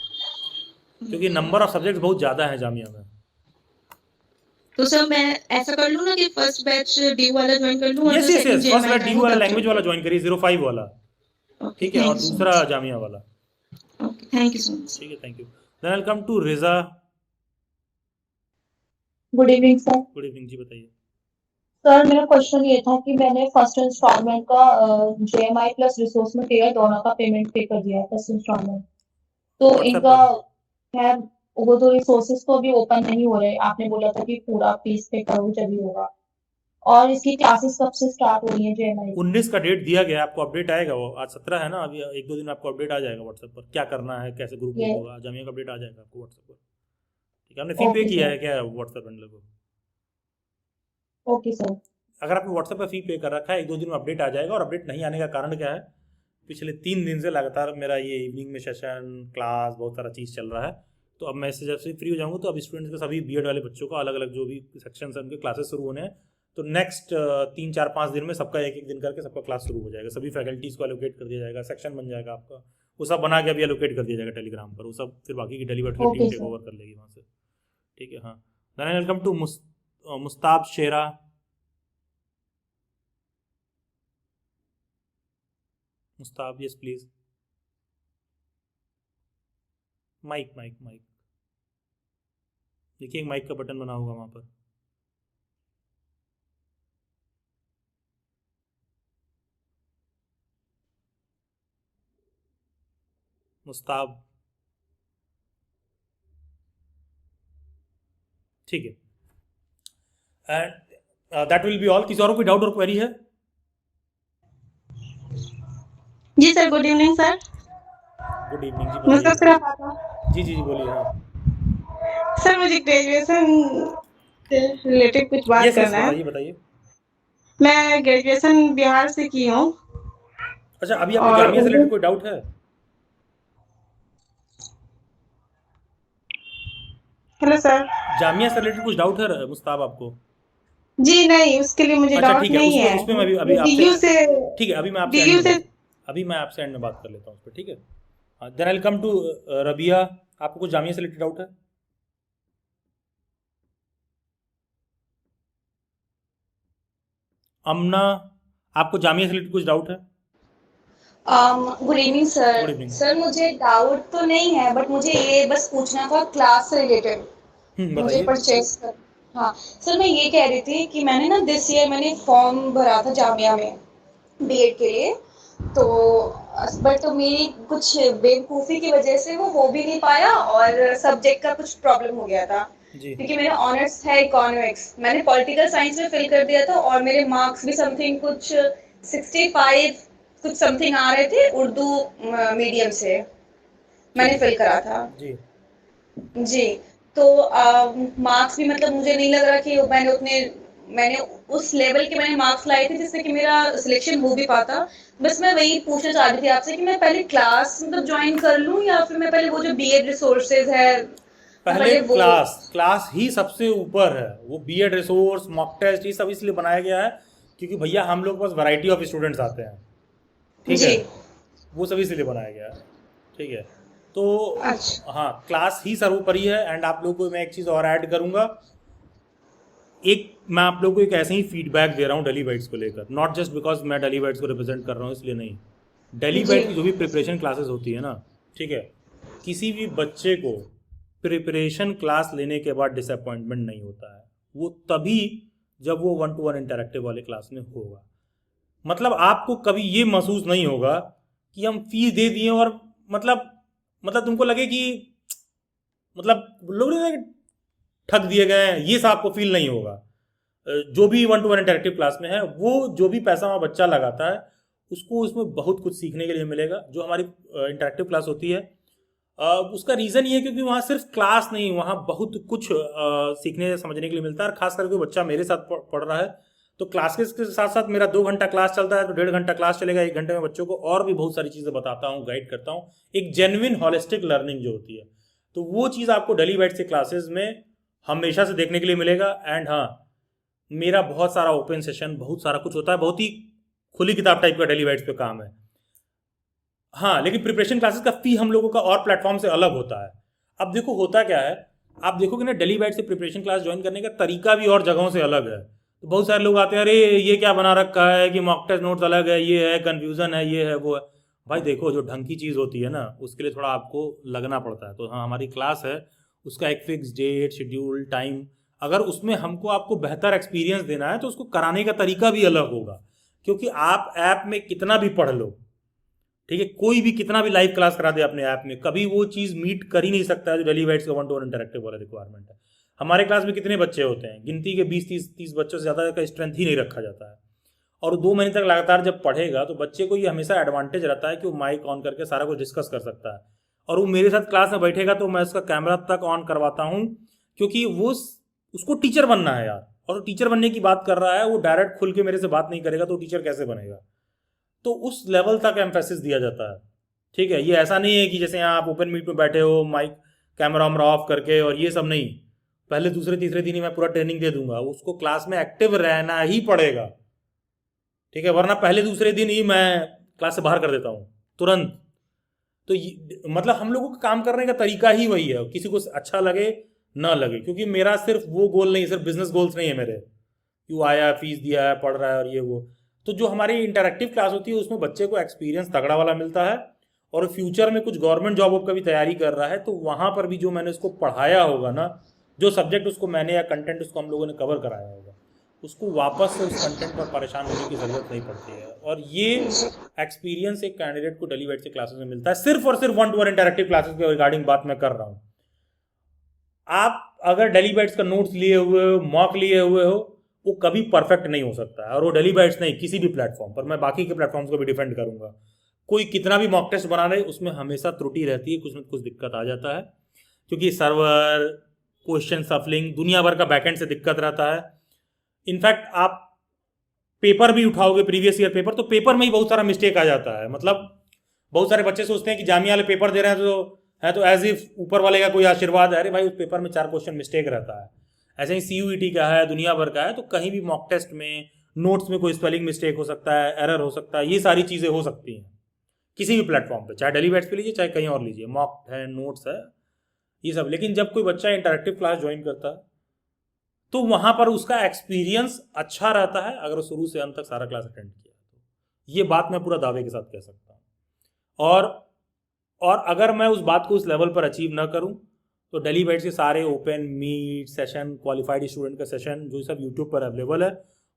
क्योंकि नंबर ऑफ सब्जेक्ट बहुत ज़्यादा है जामिया में। तो सर मैं ऐसा कर लूँ ना कि फर्स्ट बैच DU वाला ज्वाइन कर लूँ और यस जो yes second yes, first JMI वाला का DU वाला लैंग्वेज वाला ज्वाइन करिए, 05 वाला, ठीक है, और दूसरा जामिया वाला, okay, thank you so much. ठीक है, thank you. Then I come to Riza. Good evening sir. Good evening जी, बताइए। सर मेरा क्वेश्चन ये था कि मैंने फर्स्ट इंस्टॉलमेंट का JMI प्लस रिसोर्स मटेरियल दोनों का पेमेंट पे कर दिया है, फर्स्ट इंस्टॉलमेंट, तो WhatsApp इनका पर? खैर वो तो रिसोर्सेज तो अभी ओपन नहीं हो रहे, आपने बोला था कि पूरा फीस पे करो जब ही होगा, और इसकी क्लासेस कब से स्टार्ट हो रही है JMI? 19 का डेट दिया गया है, आपको अपडेट आएगा, वो आज 17 है ना, अभी 1-2 दिन आपको अपडेट आ जाएगा व्हाट्सएप पर, क्या करना है, कैसे ग्रुप Yes. होगा, जामिया का अपडेट आ जाएगा आपको व्हाट्सएप पर, ठीक है। आपने फी पे Okay, किया sir. है क्या व्हाट्सएप हैंडलर को? Okay sir. अगर आपने व्हाट्सएप पर फी पे कर रखा है, 1-2 दिन में अपडेट आ जाएगा। और अपडेट नहीं आने का कारण क्या है, पिछले 3 दिन से लगातार मेरा ये इवनिंग में सेशन, क्लास, बहुत सारा चीज़ चल रहा है, तो अब मैं जब से फ्री हो जाऊँगा तो अब स्टूडेंट्स के सभी BEd वाले बच्चों का अलग अलग जो भी सेक्शन है उनके क्लासेस शुरू होने हैं, तो नेक्स्ट 3-4-5 दिन में सबका एक दिन करके सबका क्लास शुरू हो जाएगा, सभी फैकल्टीज़ को एलोकेट कर दिया जाएगा, सेक्शन बन जाएगा आपका, वो सब बना के अभी एलोकेट कर दिया जाएगा टेलीग्राम पर, वो सब फिर बाकी की delivery team Okay, take sir. Over कर लेगी वहाँ से, ठीक है। हाँ, then welcome to Mustab Shera. Mustab, yes please. Mic mic mic, देखिए एक माइक का बटन बना होगा वहाँ पर। मुस्ताब, ठीक है। And that will be all. किसी और कोई डाउट और क्वेरी है? जी sir, good evening sir. Good evening जी, मतलब बताइए। सर आप जी बोलिए। हाँ सर मुझे ग्रेजुएशन से रिलेटेड कुछ बात यस करना है। बताइए। मैं ग्रेजुएशन बिहार से की हूँ अच्छा, अभी आपको और जामिया से रिलेटेड कोई डाउट है? Hello sir. जामिया से रिलेटेड कुछ डाउट है मुस्ताब आपको? जी नहीं, उसके लिए मुझे अच्छा डाउट ठीक है, नहीं है। उसमें मैं अभी आपसे, डीयू से ठीक है, अभी मैं आपसे एंड डीयू में से बात अभी मैं आपसे एंड में बात कर लेता हूँ उस पर, ठीक है? Then I come to Rabia, आपको कुछ जामिया से रिलेटेड डाउट है? अमना, आपको जामिया से रिलेटेड कुछ डाउट है? Good evening sir. Good evening. Sir मुझे डाउट तो नहीं है, बट मुझे ये बस पूछना था क्लास से रिलेटेड। मुझे बताइए। परचेस कर, हाँ सर, मैं ये कह रही थी कि मैंने ना दिस ईयर मैंने फॉर्म भरा था जामिया में बीएड के लिए, तो बट मेरी कुछ बेवकूफ़ी की वजह से वो हो भी नहीं पाया और सब्जेक्ट का कुछ प्रॉब्लम हो गया था, जी क्योंकि मेरा ऑनर्स है इकोनॉमिक्स। मैंने पॉलिटिकल साइंस में फिल कर दिया था और मेरे मार्क्स भी समथिंग कुछ 65 कुछ समथिंग आ रहे थे उर्दू मीडियम से मैंने ठीक फिल करा था जी जी। तो मार्क्स भी मतलब मुझे नहीं लग रहा कि मैंने उस लेवल के मैंने मार्क्स लाए थे जिससे कि मेरा सिलेक्शन हो भी पाता। बस मैं वही पूछना चाह रही थी आपसे कि मैं पहले क्लास मतलब ज्वाइन कर लूं या फिर मैं पहले वो जो बीएड रिसोर्सेज है मैं पहले पहले वो। क्लास ही सबसे ऊपर है। वो बीएड रिसोर्स, मॉक टेस्ट, ये सब इसलिए बनाया गया है क्योंकि भैया हम लोग के पास वैरायटी ऑफ स्टूडेंट्स आते हैं, ठीक है? जी वो सब इसलिए बनाया गया है, ठीक है? तो अच्छा हाँ, क्लास ही सर्वोपरि है। एंड आप लोगों को मैं एक चीज़ और ऐड करूँगा, मैं आप लोगों को एक ऐसे ही फीडबैक दे रहा हूँ डेली बाइट्स को लेकर, नॉट जस्ट बिकॉज मैं डेली बाइट्स को रिप्रेजेंट कर रहा हूँ इसलिए नहीं। डेली जी बाइट की जो भी प्रिपरेशन क्लासेस होती है ना, ठीक है, किसी भी बच्चे को प्रिपरेशन क्लास लेने के बाद डिसअपॉइंटमेंट नहीं होता है। वो तभी जब वो 1-to-1 इंटरेक्टिव वाले क्लास में होगा। मतलब आपको कभी ये महसूस नहीं होगा कि हम फीस दे दिए और मतलब तुमको लगे कि मतलब लोग ठग दिए गए हैं, ये सब आपको फील नहीं होगा। जो भी 1-to-1 इंटरेक्टिव क्लास में है, वो जो भी पैसा वहाँ बच्चा लगाता है उसको उसमें बहुत कुछ सीखने के लिए मिलेगा। जो हमारी इंटरेक्टिव क्लास होती है उसका रीज़न ये है क्योंकि वहाँ सिर्फ क्लास नहीं, वहाँ बहुत कुछ सीखने समझने के लिए मिलता है। और खास करके बच्चा मेरे साथ पढ़ रहा है तो क्लासेस के साथ साथ मेरा 2 घंटा क्लास चलता है तो 1.5 घंटा क्लास चलेगा। 1 घंटे में बच्चों को और भी बहुत सारी चीज़ें बताता हूँ, गाइड करता हूँ। एक जेन्युइन हॉलिस्टिक लर्निंग जो होती है, तो वो चीज़ आपको डेली बाइट से क्लासेस में हमेशा से देखने के लिए मिलेगा। एंड हाँ, मेरा बहुत सारा ओपन सेशन, बहुत सारा कुछ होता है, बहुत ही खुली किताब टाइप का डेली बाइट्स पे काम है। हाँ, लेकिन प्रिपरेशन क्लासेस का फी हम लोगों का और प्लेटफॉर्म से अलग होता है। अब देखो होता क्या है, आप देखोगे ना डेली बाइट से प्रिपरेशन क्लास ज्वाइन करने का तरीका भी और जगहों से अलग है। तो बहुत सारे लोग आते हैं, अरे ये क्या बना रखा है कि मॉक टेस्ट नोट्स अलग है, ये है कन्फ्यूज़न है, ये है वो है। भाई देखो, जो ढंग की चीज़ होती है ना उसके लिए थोड़ा आपको लगना पड़ता है। तो हाँ, हमारी क्लास है, उसका एक फिक्स डेट, शेड्यूल, टाइम, अगर उसमें हमको आपको बेहतर एक्सपीरियंस देना है तो उसको कराने का तरीका भी अलग होगा। क्योंकि आप ऐप में कितना भी पढ़ लो, ठीक है, कोई भी कितना भी लाइव क्लास करा दे अपने ऐप में, कभी वो चीज़ मीट कर ही नहीं सकता है जो डेली बाइट्स का 1-to-1 इंटरेक्टिव वाला रिक्वायरमेंट है। हमारे क्लास में कितने बच्चे होते हैं? गिनती के 20-30 बच्चों से ज़्यादा का स्ट्रेंथ ही नहीं रखा जाता है। और 2 महीने तक लगातार जब पढ़ेगा तो बच्चे को ये हमेशा एडवांटेज रहता है कि वो माइक ऑन करके सारा कुछ डिस्कस कर सकता है। और वो मेरे साथ क्लास में बैठेगा तो मैं उसका कैमरा तक ऑन करवाता हूँ, क्योंकि वो उसको टीचर बनना है यार। और टीचर बनने की बात कर रहा है, वो डायरेक्ट खुल के मेरे से बात नहीं करेगा तो टीचर कैसे बनेगा? तो उस लेवल तक एम्फेसिस दिया जाता है, ठीक है। ये ऐसा नहीं है कि जैसे यहाँ आप ओपन मीट में बैठे हो माइक कैमरा वैमरा ऑफ करके और ये सब नहीं। पहले दूसरे तीसरे दिन ही मैं पूरा ट्रेनिंग दे दूंगा, उसको क्लास में एक्टिव रहना ही पड़ेगा, ठीक है, वरना पहले दूसरे दिन ही मैं क्लास से बाहर कर देता हूँ तुरंत। तो मतलब हम लोगों का काम करने का तरीका ही वही है, किसी को अच्छा लगे ना लगे, क्योंकि मेरा सिर्फ वो गोल नहीं, सिर्फ बिजनेस गोल्स नहीं है मेरे, क्यों आया, फीस दिया है, पढ़ रहा है और ये वो। तो जो हमारी इंटरेक्टिव क्लास होती है उसमें बच्चे को एक्सपीरियंस तगड़ा वाला मिलता है। और फ्यूचर में कुछ गवर्नमेंट जॉब का भी तैयारी कर रहा है तो वहाँ पर भी जो मैंने उसको पढ़ाया होगा ना, जो सब्जेक्ट उसको मैंने या कंटेंट उसको हम लोगों ने कवर कराया होगा, उसको वापस से उस कंटेंट पर परेशान होने की ज़रूरत नहीं पड़ती है। और ये एक्सपीरियंस एक कैंडिडेट को डेली बाइट से क्लासेस में मिलता है। सिर्फ और सिर्फ 1-to-1 इंटरेक्टिव क्लासेस के रिगार्डिंग बात मैं कर रहा हूँ। आप अगर डेली बाइट्स का नोट्स लिए हुए हो, मॉक लिए हुए हो, वो कभी परफेक्ट नहीं हो सकता है। और वो डेली बाइट्स नहीं, किसी भी प्लेटफॉर्म पर, मैं बाकी के प्लेटफॉर्म्स को भी डिफेंड करूंगा, कोई कितना भी मॉक टेस्ट बना रहे उसमें हमेशा त्रुटि रहती है, कुछ न कुछ दिक्कत आ जाता है, क्योंकि सर्वर, क्वेश्चन सफलिंग, दुनिया भर का बैकएंड से दिक्कत रहता है। इनफैक्ट आप पेपर भी उठाओगे, प्रीवियस ईयर पेपर, तो पेपर में ही बहुत सारा मिस्टेक आ जाता है। मतलब बहुत सारे बच्चे सोचते हैं कि जामिया वाले पेपर दे रहे हैं तो एज इफ ऊपर वाले का कोई आशीर्वाद है। अरे भाई, उस पेपर में 4 क्वेश्चन मिस्टेक रहता है। ऐसे ही CUET का है, दुनिया भर का है, तो कहीं भी मॉक टेस्ट में, नोट्स में कोई स्पेलिंग मिस्टेक हो सकता है, एरर हो सकता है, ये सारी चीज़ें हो सकती हैं किसी भी प्लेटफॉर्म पे, चाहे डेली बैट्स पे लीजिए चाहे कहीं और लीजिए, मॉक है, नोट्स है, ये सब। लेकिन जब कोई बच्चा इंटरेक्टिव क्लास ज्वाइन करता है तो वहाँ पर उसका एक्सपीरियंस अच्छा रहता है, अगर शुरू से अंत तक सारा क्लास अटेंड किया तो। ये बात मैं पूरा दावे के साथ कह सकता हूँ। और अगर मैं उस बात को उस लेवल पर अचीव ना करूँ तो डेली बैट्स के सारे open meet session, qualified student का सेशन जो सब यूट्यूब पर अवेलेबल है,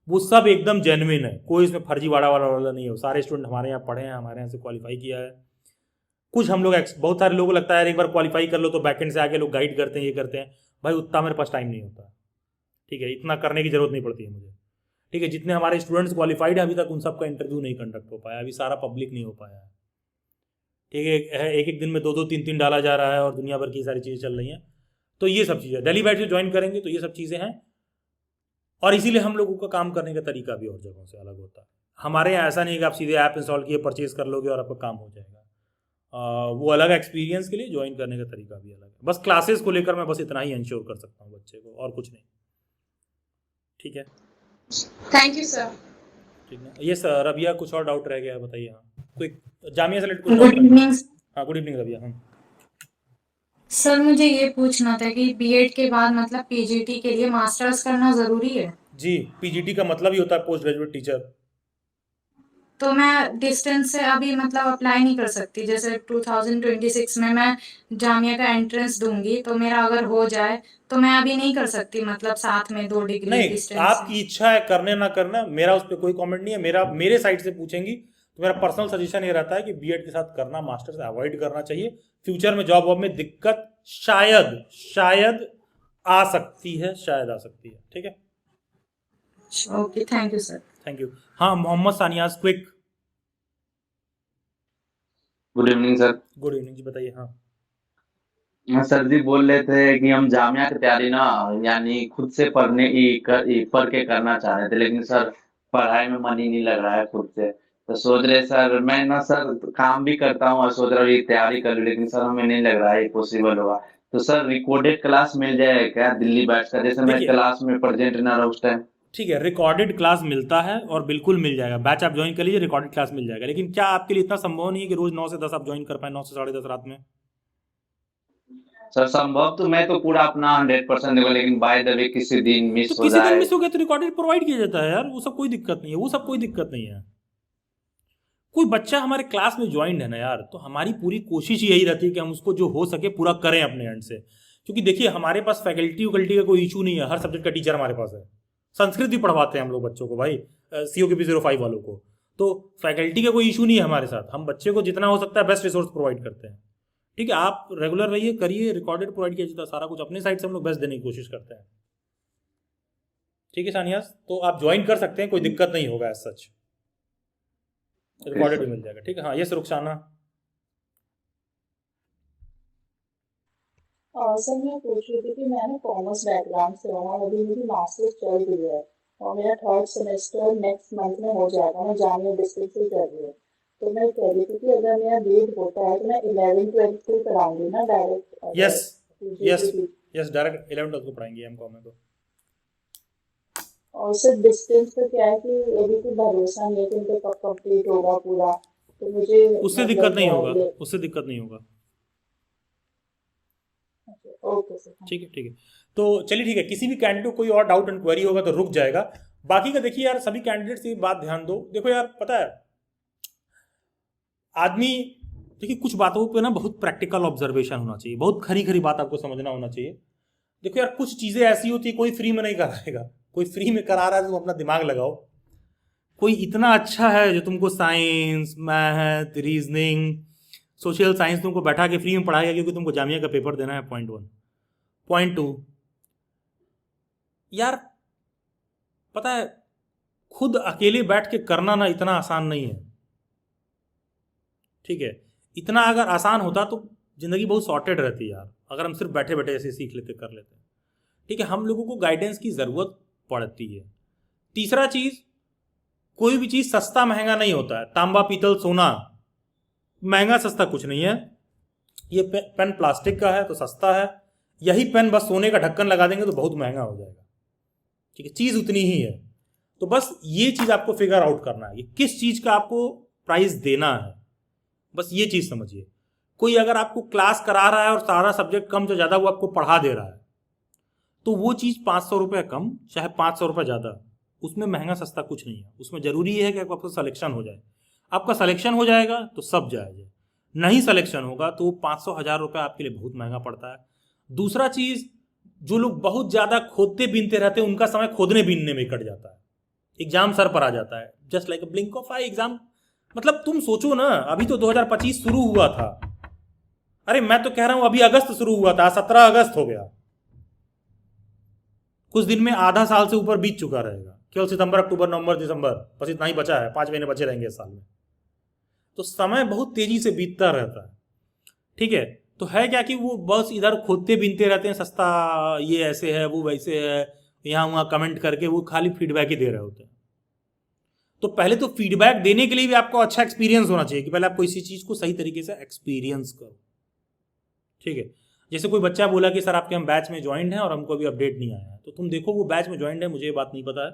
वो सब एकदम जेन्युइन है, कोई इसमें फर्जीवाड़ा वाला नहीं है। सारे स्टूडेंट हमारे यहाँ पढ़े हैं, हमारे यहाँ से क्वालिफाई किया है। कुछ हम लोग, बहुत सारे लोगों को लगता है एक बार क्वालिफाई कर लो तो बैकएंड से आके लोग गाइड करते हैं, ये करते हैं। भाई उतना मेरे पास टाइम नहीं होता, ठीक है, इतना करने की जरूरत नहीं पड़ती है मुझे, ठीक है। जितने हमारे स्टूडेंट्स क्वालिफाइड है अभी तक, उन सबका इंटरव्यू नहीं कंडक्ट हो पाया, अभी सारा पब्लिक नहीं हो पाया है, ठीक है। एक दिन में 2-2, 3-3 डाला जा रहा है और दुनिया भर की सारी चीज़ें चल रही हैं। तो ये सब चीज़ें डेली बैच से ज्वाइन करेंगे तो ये सब चीज़ें हैं। और इसीलिए हम लोगों का काम करने का तरीका भी और जगहों से अलग होता है। हमारे यहाँ ऐसा नहीं है कि आप सीधे ऐप इंस्टॉल किए, परचेज कर लोगे और आपका काम हो जाएगा। वो अलग एक्सपीरियंस के लिए ज्वाइन करने का तरीका भी अलग है। बस क्लासेस को लेकर मैं बस इतना ही इंश्योर कर सकता हूँ बच्चे को, और कुछ नहीं, ठीक है। Thank you sir. ठीक है, ये सर रबिया कुछ और डाउट रह गया है, बताइए। हाँ, कोई जामिया से रिलेटेड कुछ गुड इवनिंग हाँ, गुड इवनिंग रबिया। हाँ सर, मुझे ये पूछना था कि बीएड के बाद मतलब पीजीटी के लिए मास्टर्स करना जरूरी है? जी, पीजीटी का मतलब ही होता है पोस्ट ग्रेजुएट टीचर। तो मैं डिस्टेंस से अभी मतलब अप्लाई नहीं कर सकती? जैसे 2026 में मैं जामिया का एंट्रेंस दूंगी, तो मेरा अगर हो जाए तो मैं अभी नहीं कर सकती, मतलब साथ में 2 डिग्री नहीं, डिस्टेंस आपकी इच्छा है करने ना करना, मेरा उस पर कोई कमेंट नहीं है। मेरे साइड से पूछेंगी तो मेरा पर्सनल सजेशन ये रहता है कि बीएड के साथ करना, मास्टर्स अवॉइड करना चाहिए। फ्यूचर में जॉब में दिक्कत शायद आ सकती है, ठीक है। Okay, thank you sir. Thank you. हाँ, Mohammad Saniyaz, quick. Good evening sir. Good evening जी, बताइए। हाँ सर जी बोल रहे थे कि हम जामिया की तैयारी ना यानी खुद से पढ़ के करना चाह रहे थे, लेकिन सर पढ़ाई में मन ही नहीं लग रहा है खुद से। तो सोच रहे सर, मैं ना सर काम भी करता हूँ और सोच रहा हूँ ये तैयारी कर लूँ, लेकिन सर हमें नहीं लग रहा है पॉसिबल होगा। तो सर रिकॉर्डेड क्लास मिल जाए क्या दिल्ली बैच का, जैसे मैं क्लास में प्रेजेंट ना रहा उस टाइम? ठीक है, रिकॉर्डेड क्लास मिलता है और बिल्कुल मिल जाएगा। बैच आप ज्वाइन कर लीजिए, रिकॉर्डेड क्लास मिल जाएगा। लेकिन क्या आपके लिए इतना संभव नहीं है कि रोज 9 से 10 आप ज्वाइन कर पाए, 9 से 10:30 रात में? सर संभव तो मैं तो पूरा अपना 100% दूंगा, लेकिन बाय द वे किसी दिन मिस हो किसी दिन जाए मिस हो गया तो रिकॉर्डेड प्रोवाइड किया जाता है यार, वो सब कोई दिक्कत नहीं है। कोई बच्चा हमारे क्लास में ज्वाइन है ना यार, तो हमारी पूरी कोशिश यही रहती है कि हम उसको जो हो सके पूरा करें अपने एंड से। क्योंकि देखिए, हमारे पास फैकल्टी का कोई इशू नहीं है, हर सब्जेक्ट का टीचर हमारे पास है। संस्कृत भी पढ़वाते हैं हम लोग बच्चों को भाई, COKP 05 वालों को। तो फैकल्टी का कोई इशू नहीं है हमारे साथ, हम बच्चे को जितना हो सकता है बेस्ट रिसोर्स प्रोवाइड करते हैं। ठीक है, आप रेगुलर रहिए, करिए, रिकॉर्डेड प्रोवाइड किया जाता है, सारा कुछ अपने साइड से हम लोग बेस्ट देने की कोशिश करते हैं। ठीक है सानियास, तो आप ज्वाइन कर सकते हैं, कोई दिक्कत नहीं होगा एज सच, रिकॉर्डेड भी मिल जाएगा। ठीक है। हाँ, ये रुखसाना। सर मैं पूछ रही थी कि मैं ना कॉमर्स बैकग्राउंड से हूँ और अभी मेरी मास्टर्स चल रही है और मेरा 3rd सेमेस्टर नेक्स्ट मंथ में हो जाएगा। मैं जामिया डिस्ट्रिक्ट से कर रही हूँ, तो मैं कह रही थी कि अगर मेरा बीएड होता है तो मैं 11th-12th से कराऊंगी ना डायरेक्ट? यस, डायरेक्ट 11th को पढ़ाएंगे M.Com में। तो और सर डिस्टेंस का क्या है कि अभी कोई भरोसा नहीं है कि उनको कब कंप्लीट होगा पूरा, तो मुझे उससे दिक्कत नहीं होगा। ओके सर, ठीक है। तो चलिए, ठीक है। किसी भी कैंडिडेट को कोई और डाउट एंड क्वेरी होगा तो रुक जाएगा। बाकी का देखिए यार, सभी कैंडिडेट्स ये बात ध्यान दो। देखो यार, पता है आदमी, देखिए कुछ बातों पे ना बहुत प्रैक्टिकल ऑब्जर्वेशन होना चाहिए, बहुत खरी बात आपको समझना होना चाहिए। देखो यार, कुछ चीजें ऐसी होती है कोई फ्री में नहीं कराएगा, कोई फ्री में करा रहा है तो तुम अपना दिमाग लगाओ। कोई इतना अच्छा है जो तुमको science, math, reasoning, social science तुमको बैठा के फ्री में पढ़ाएगा क्योंकि तुमको जामिया का पेपर देना है, पॉइंट 1। पॉइंट 2, यार पता है खुद अकेले बैठ के करना ना इतना आसान नहीं है। ठीक है, इतना अगर आसान होता तो ज़िंदगी बहुत सॉर्टेड रहती यार, अगर हम सिर्फ बैठे बैठे ऐसे सीख लेते, कर लेते। ठीक है, हम लोगों को गाइडेंस की ज़रूरत पड़ती है। तीसरा चीज़, कोई भी चीज़ सस्ता महंगा नहीं होता है। तांबा पीतल सोना महंगा सस्ता कुछ नहीं है। ये पेन प्लास्टिक का है तो सस्ता है, यही पेन बस सोने का ढक्कन लगा देंगे तो बहुत महंगा हो जाएगा। ठीक है, चीज़ उतनी ही है। तो बस ये चीज़ आपको फिगर आउट करना है, किस चीज़ का आपको प्राइस देना है, बस ये चीज़ समझिए। कोई अगर आपको क्लास करा रहा है और सारा सब्जेक्ट कम से ज़्यादा वो आपको पढ़ा दे रहा है, तो वो चीज़ 500 रुपये कम चाहे 500 रुपये ज़्यादा, उसमें महंगा सस्ता कुछ नहीं है। उसमें ज़रूरी है कि आपका सिलेक्शन हो जाए। आपका सिलेक्शन हो जाएगा तो सब जायज़ है, नहीं सिलेक्शन होगा तो 500-1000 रुपये आपके लिए बहुत महंगा पड़ता है। दूसरा चीज़, जो लोग बहुत ज़्यादा खोदते बीनते रहते हैं उनका समय खोदने बीनने में कट जाता है, एग्जाम सर पर आ जाता है, just like a blink of I exam. मतलब तुम सोचो ना, अभी तो 2025 शुरू हुआ था, अरे मैं तो कह रहा हूं अभी अगस्त शुरू हुआ था, 17 अगस्त हो गया। कुछ दिन में आधा साल से ऊपर बीत चुका रहेगा, केवल सितंबर अक्टूबर नवंबर दिसंबर बस इतना ही बचा है, 5 महीने बचे रहेंगे इस साल में। तो समय बहुत तेजी से बीतता रहता है। ठीक है, तो है क्या कि वो बस इधर खोदते बीनते रहते हैं, सस्ता ये ऐसे है वो वैसे है, यहाँ वहाँ कमेंट करके वो खाली फीडबैक ही दे रहे होते हैं। तो पहले तो फीडबैक देने के लिए भी आपको अच्छा एक्सपीरियंस होना चाहिए कि पहले आप किसी चीज़ को सही तरीके से एक्सपीरियंस करो। ठीक है, जैसे कोई बच्चा बोला कि सर आपके हम बैच में ज्वाइंट हैं और हमको अभी अपडेट नहीं आया है, तो तुम देखो वो बैच में ज्वाइंट है, मुझे ये बात नहीं पता है,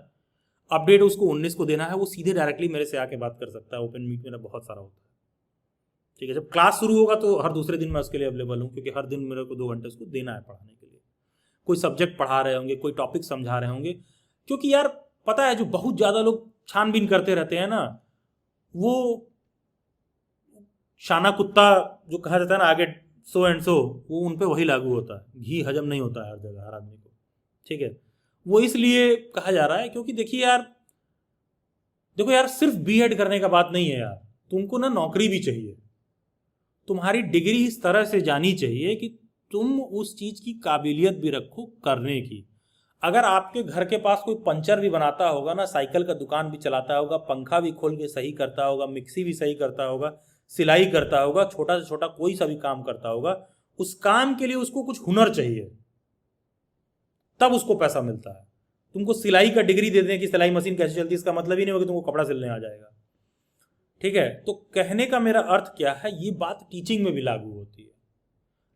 अपडेट उसको 19 को देना है, वो सीधे डायरेक्टली मेरे से आके बात कर सकता है। ओपन मीट मेरा बहुत सारा होता है। ठीक है, जब क्लास शुरू होगा तो हर दूसरे दिन मैं उसके लिए अवेलेबल हूँ, क्योंकि हर दिन मेरे को 2 घंटे उसको देना है पढ़ाने के लिए। कोई सब्जेक्ट पढ़ा रहे होंगे, कोई टॉपिक समझा रहे होंगे, क्योंकि यार पता है जो बहुत ज़्यादा लोग छानबीन करते रहते हैं ना, वो शाना कुत्ता जो कहा जाता है ना आगे सो एंड सो, वो उन पे वही लागू होता है। घी हजम नहीं होता है हर जगह हर आदमी को। ठीक है, वो इसलिए कहा जा रहा है क्योंकि देखिए यार, देखो यार, सिर्फ बीएड करने का बात नहीं है यार, तुमको ना नौकरी भी चाहिए। तुम्हारी डिग्री इस तरह से जानी चाहिए कि तुम उस चीज़ की काबिलियत भी रखो करने की। अगर आपके घर के पास कोई पंचर भी बनाता होगा ना, साइकिल का दुकान भी चलाता होगा, पंखा भी खोल के सही करता होगा, मिक्सी भी सही करता होगा, सिलाई करता होगा, छोटा से छोटा कोई सा भी काम करता होगा, उस काम के लिए उसको कुछ हुनर चाहिए, तब उसको पैसा मिलता है। तुमको सिलाई का डिग्री दे दें कि सिलाई मशीन कैसे चलती है, इसका मतलब ही नहीं होगा कि तुमको कपड़ा सिलने आ जाएगा। ठीक है, तो कहने का मेरा अर्थ क्या है, ये बात टीचिंग में भी लागू होती है।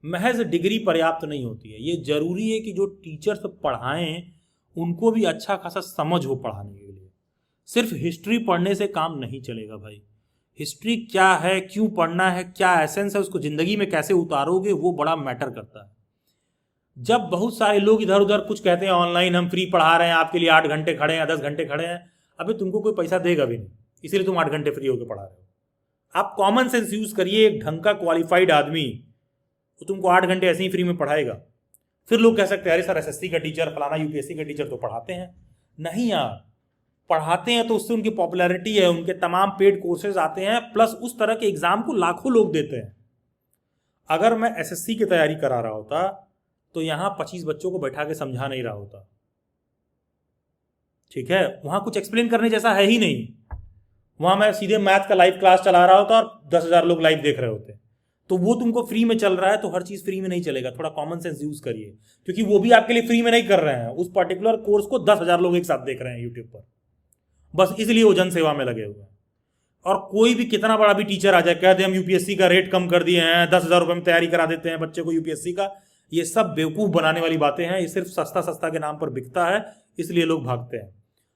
महज डिग्री पर्याप्त नहीं होती है, ये जरूरी है कि जो टीचर्स पढ़ाएं उनको भी अच्छा खासा समझ हो पढ़ाने के लिए। सिर्फ हिस्ट्री पढ़ने से काम नहीं चलेगा भाई। हिस्ट्री क्या है, क्यों पढ़ना है, क्या एसेंस है, उसको ज़िंदगी में कैसे उतारोगे, वो बड़ा मैटर करता है। जब बहुत सारे लोग इधर उधर कुछ कहते हैं ऑनलाइन हम फ्री पढ़ा रहे हैं, आपके लिए 8 घंटे खड़े हैं, 10 घंटे खड़े हैं, अबे तुमको कोई पैसा देगा भी नहीं, इसीलिए तुम 8 घंटे फ्री होकर पढ़ा रहे हो। आप कॉमन सेंस यूज़ करिए, एक ढंग का क्वालिफाइड आदमी तो तुमको 8 घंटे ऐसे ही फ्री में पढ़ाएगा। फिर लोग कह सकते हैं अरे सर एसएससी का टीचर, फलाना यूपीएससी का टीचर तो पढ़ाते हैं। नहीं यार, पढ़ाते हैं तो उससे उनकी पॉपुलैरिटी है, उनके तमाम पेड कोर्सेज आते हैं, प्लस उस तरह के एग्जाम को लाखों लोग देते हैं। अगर मैं एसएससी की तैयारी करा रहा होता तो यहाँ 25 बच्चों को बैठा के समझा नहीं रहा होता। ठीक है, वहाँ कुछ एक्सप्लेन करने जैसा है ही नहीं। वहाँ मैं सीधे मैथ का लाइव क्लास चला रहा होता और 10,000 लोग लाइव देख रहे होते। तो वो तुमको फ्री में चल रहा है, तो हर चीज़ फ्री में नहीं चलेगा। थोड़ा कॉमन सेंस यूज़ करिए, क्योंकि वो भी आपके लिए फ्री में नहीं कर रहे हैं। उस पर्टिकुलर कोर्स को 10,000 लोग एक साथ देख रहे हैं यूट्यूब पर, बस इसलिए वो जन सेवा में लगे हुए हैं। और कोई भी कितना बड़ा भी टीचर आ जाए, कह दे हम यूपीएससी का रेट कम कर दिए हैं, 10,000 रुपये में तैयारी करा देते हैं बच्चे को यूपीएससी का, ये सब बेवकूफ़ बनाने वाली बातें हैं। ये सिर्फ सस्ता सस्ता के नाम पर बिकता है, इसलिए लोग भागते हैं।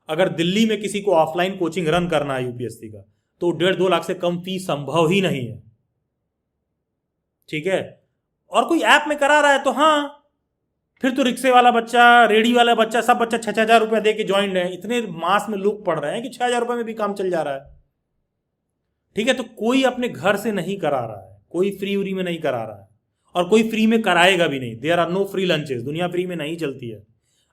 अगर दिल्ली में किसी को ऑफलाइन कोचिंग रन करना है यूपीएससी का, तो 1.5-2 लाख से कम फीस संभव ही नहीं है। ठीक है, और कोई ऐप में करा रहा है तो हाँ, फिर तो रिक्शे वाला बच्चा, रेडी वाला बच्चा, सब बच्चा 6,000 रुपये दे के ज्वाइन है। इतने मास में लोग पढ़ रहे हैं कि 6,000 रुपये में भी काम चल जा रहा है। ठीक है, तो कोई अपने घर से नहीं करा रहा है, कोई फ्री उरी में नहीं करा रहा है, और कोई फ्री में कराएगा भी नहीं। There are no free lunches, दुनिया फ्री में नहीं चलती है।